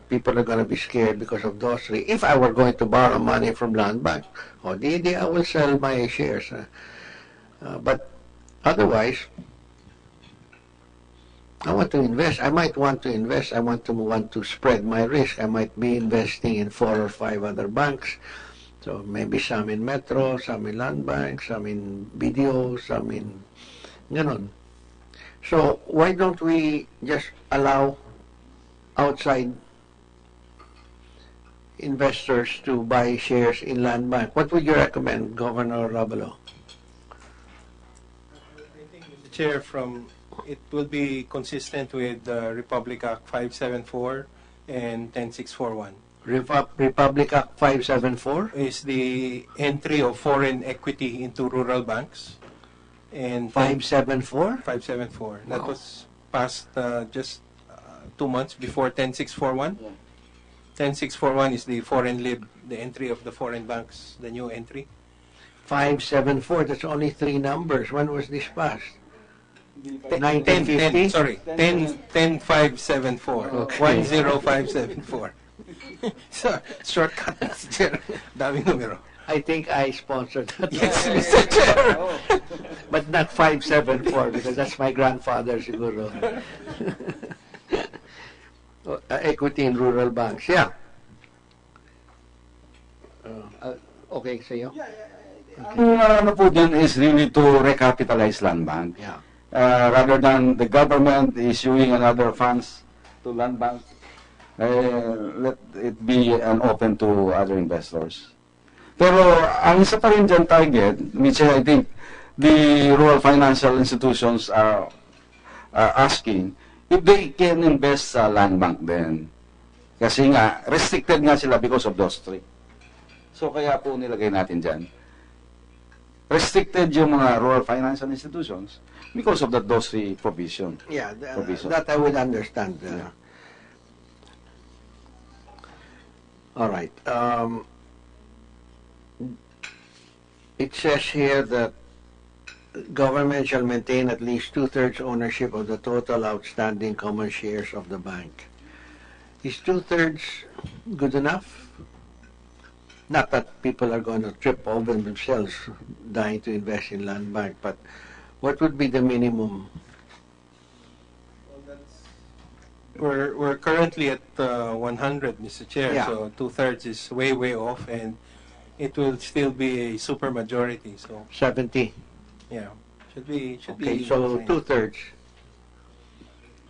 people are going to be scared because of those three. If I were going to borrow money from land bank, I will sell my shares. But otherwise, I want to invest. I might want to invest. I want to spread my risk. I might be investing in 4 or 5 other banks. So maybe some in Metro, some in Land Bank, some in BDO, some in ganon. So why don't we just allow outside investors to buy shares in Land Bank? What would you recommend, Governor Rabalo? I think, Mr. Chair, it will be consistent with Republic Act 574 and 10641. Republic Act 574? Is the entry of foreign equity into rural banks. And 574? 574. That Wow. was passed just 2 months before 10641. 10641 is the foreign lib, the entry of the foreign banks, the new entry. 574, that's only 3 numbers. When was this passed? 10, 1950? sorry, 10574. Okay. 10574. So, shortcut, Mr. Chair. Daming numero. I think I sponsored that. Yes, Mr. Chair. But not 574 because that's my grandfather siguro. Equity in rural banks, yeah. Okay, sa'yo? Ang ano po dyan is really to recapitalize land bank. Yeah. Rather than the government issuing another funds to land bank, let it be open to other investors. Pero ang isa pa rin dyan target, which I think the rural financial institutions are asking, if they can invest sa land bank then. Kasi nga, restricted nga sila because of those three. So kaya po nilagay natin dyan. Restricted yung mga rural financial institutions because of those three provision. Yeah, Provision. that I would understand. Yeah. All right. It says here that government shall maintain at least 2/3 ownership of the total outstanding common shares of the bank. Is 2/3 good enough? Not that people are going to trip over themselves dying to invest in land bank, but what would be the minimum? We're currently at 100, Mr. Chair, Yeah. so 2/3 is way off, and it will still be a super majority. So 70. yeah, should be. Okay, so 2/3.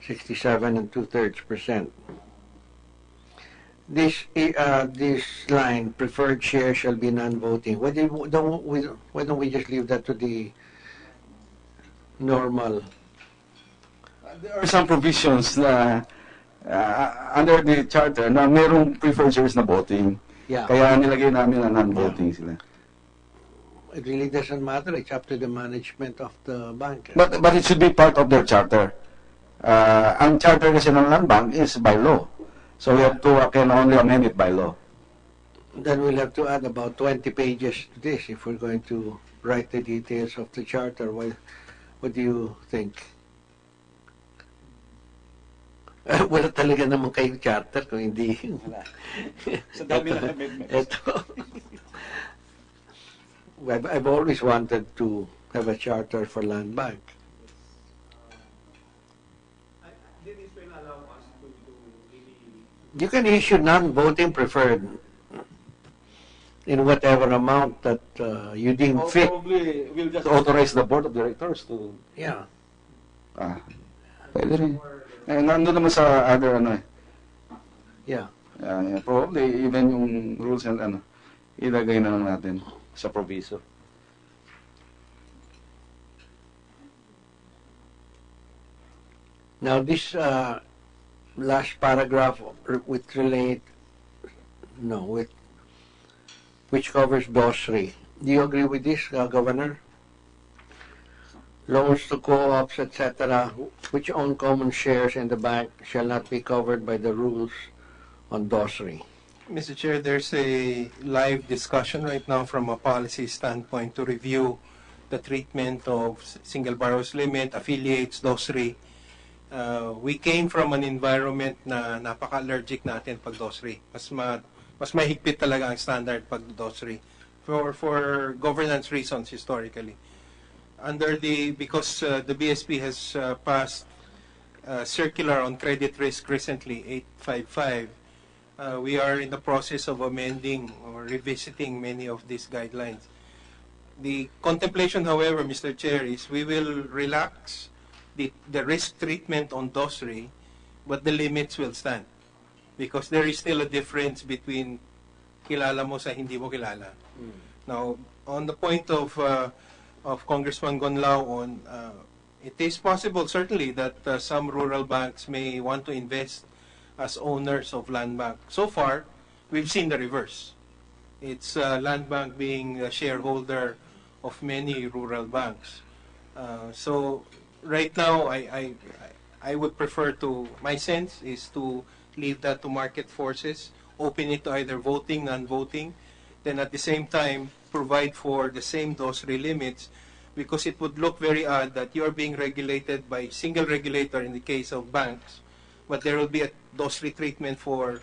67 and 2/3%. This line, preferred share shall be non-voting. Why don't we just leave that to the normal? There are some provisions na under the charter na merong preferred shares na voting. Yeah. Kaya nilagay namin na non-voting sila. It really doesn't matter. It's up to the management of the bank. But it should be part of their charter. Ang charter kasi ng land bank is by law. So we have to can only amend it by law. Then we'll have to add about 20 pages to this if we're going to write the details of the charter. What do you think? Wala talaga naman kayong charter kung hindi. Sa dami ng amendments. Ito. I've always wanted to have a charter for land bank. You can issue non-voting preferred in whatever amount that you deem fit. Probably we'll just authorize the board of directors to... Yeah. Pwede rin. Nandun naman sa other Yeah. probably even yung rules and ilagay na lang natin sa proviso. Now this last paragraph which covers DOS3. Do you agree with this, Governor? Loans to co-ops, etc., which own common shares in the bank shall not be covered by the rules on DOS3. Mr. Chair, there's a live discussion right now from a policy standpoint to review the treatment of single borrowers limit, affiliates, those three, We came from an environment na napaka-allergic natin pag DOS-RE. Mas mahigpit talaga ang standard pag DOS-RE for governance reasons historically. Because the BSP has passed circular on credit risk recently, 855, we are in the process of amending or revisiting many of these guidelines. The contemplation, however, Mr. Chair, is we will relax the risk treatment on DOS-RE, but the limits will stand. Because there is still a difference between kilala mo sa hindi mo kilala. Now, on the point of Congressman Gonlao on, it is possible, certainly, that some rural banks may want to invest as owners of land bank. So far, we've seen the reverse. It's land bank being a shareholder of many rural banks. So right now, I would prefer to, my sense is to leave that to market forces, open it to either voting, non-voting, then at the same time, provide for the same DOS-RE limits, because it would look very odd that you're being regulated by single regulator in the case of banks, but there will be a DOS-RE treatment for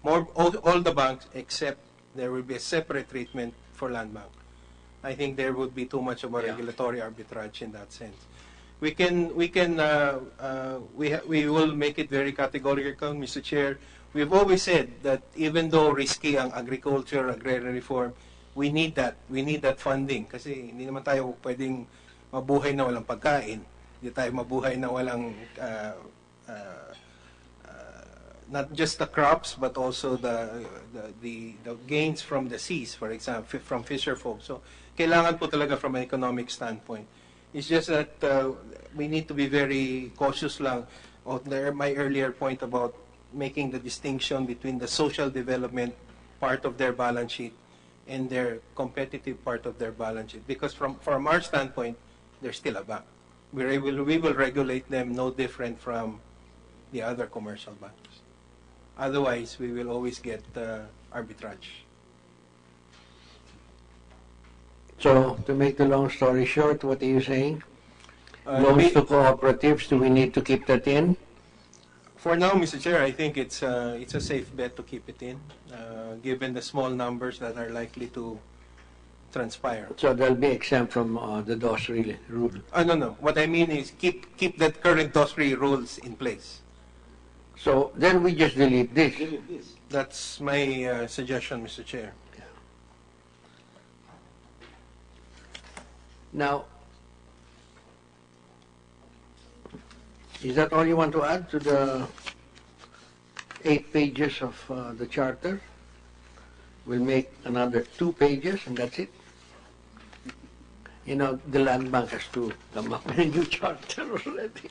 all the banks, except there will be a separate treatment for land bank. I think there would be too much of a regulatory arbitrage in that sense. We will make it very categorical, Mr. Chair. We've always said that even though risky ang agriculture, agrarian reform, we need that funding. Kasi hindi naman tayo pwedeng mabuhay na walang pagkain. Hindi tayo mabuhay na walang not just the crops, but also the gains from the seas, for example, from fisher folk. So, kailangan po talaga from an economic standpoint. It's just that we need to be very cautious lang on my earlier point about making the distinction between the social development part of their balance sheet and their competitive part of their balance sheet. Because from our standpoint, they're still a bank. We will regulate them no different from the other commercial banks. Otherwise, we will always get arbitrage. So, to make the long story short, what are you saying? Loans to cooperatives, do we need to keep that in? For now, Mr. Chair, I think it's a safe bet to keep it in, given the small numbers that are likely to transpire. So they'll be exempt from the DOS-RE rule? No. What I mean is keep that current DOS-RE rules in place. So then we just delete this? That's my suggestion, Mr. Chair. Now, is that all you want to add to the 8 pages of the charter? We'll make another 2 pages and that's it. You know, the land bank has to come up with a new charter already.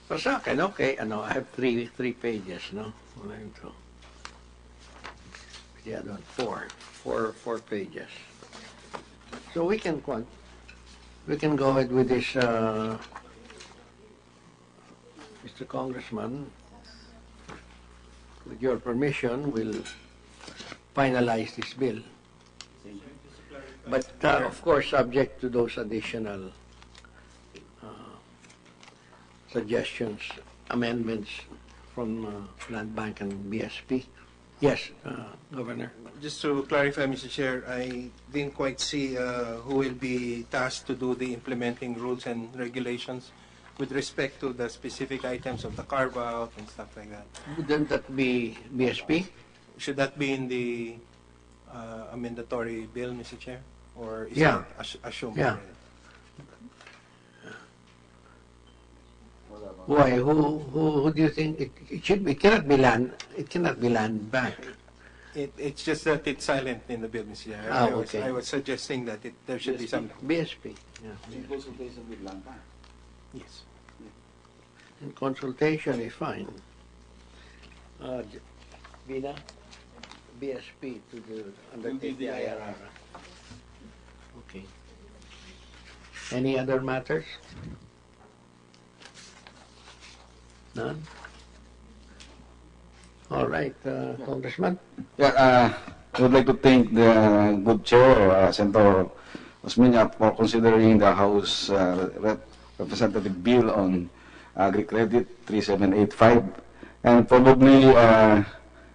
So sa akin, okay, I have 3 pages, no? 1, 2. The other one, 4 pages. So we can go ahead with this, Mr. Congressman. With your permission, we'll finalize this bill. But of course, subject to those additional suggestions, amendments from Land Bank and BSP. Yes, Governor. Just to clarify, Mr. Chair, I didn't quite see who will be tasked to do the implementing rules and regulations with respect to the specific items of the carve-out and stuff like that. Wouldn't that be BSP? Should that be in the amendatory bill, Mr. Chair? Or is Yeah. that assumed? Yeah. Already? Why? Who do you think it should be? It cannot be land. It cannot be Land Bank. It's just that it's silent in the bill, Mr. Chair. Okay. I was suggesting that there should be some. BSP. Yeah. Consultation with land bank. Yes. And consultation is fine. Bina, BSP to undertake the IRR. Okay. Any other matters? None? All right, Congressman. Yeah, I would like to thank the good chair, Senator Osmeña for considering the House Representative Bill on Agri-Credit 3785. And probably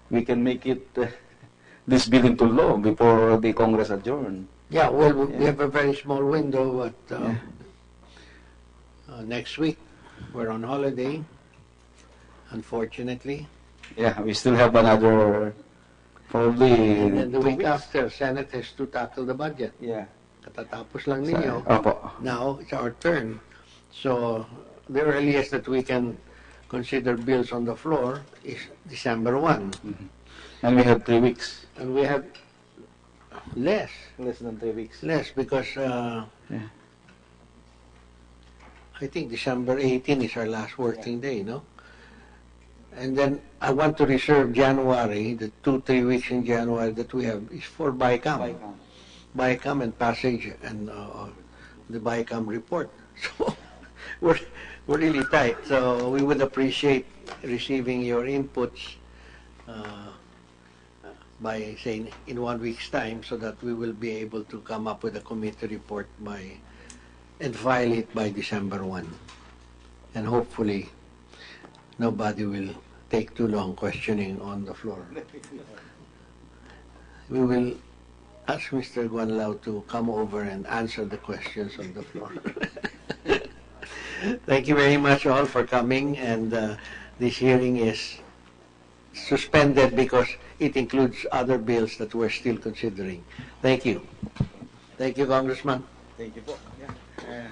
we can make it this bill into law before the Congress adjourn. Yeah, well, we have a very small window, but next week we're on holiday, unfortunately. Yeah, we still have another, probably And then the 2 week weeks. after, Senate has to tackle the budget. Yeah. Katatapos lang ninyo. Opo. Now it's our turn. So the earliest that we can consider bills on the floor is December 1. And we have 3 weeks. And we have less Less than 3 weeks. because Yeah. I think December 18 is our last working day, no? And then I want to reserve January, the 2-3 weeks in January that we have is for BICAM. BICAM and passage and the BICAM report. So we're really tight. So we would appreciate receiving your inputs by saying in 1 week's time, so that we will be able to come up with a committee report and file it by December 1. And hopefully nobody will take too long questioning on the floor. We will ask Mr. Guanlao to come over and answer the questions on the floor. Thank you very much all for coming, and this hearing is suspended because it includes other bills that we're still considering. Thank you. Thank you, Congressman. Thank you po. Yeah.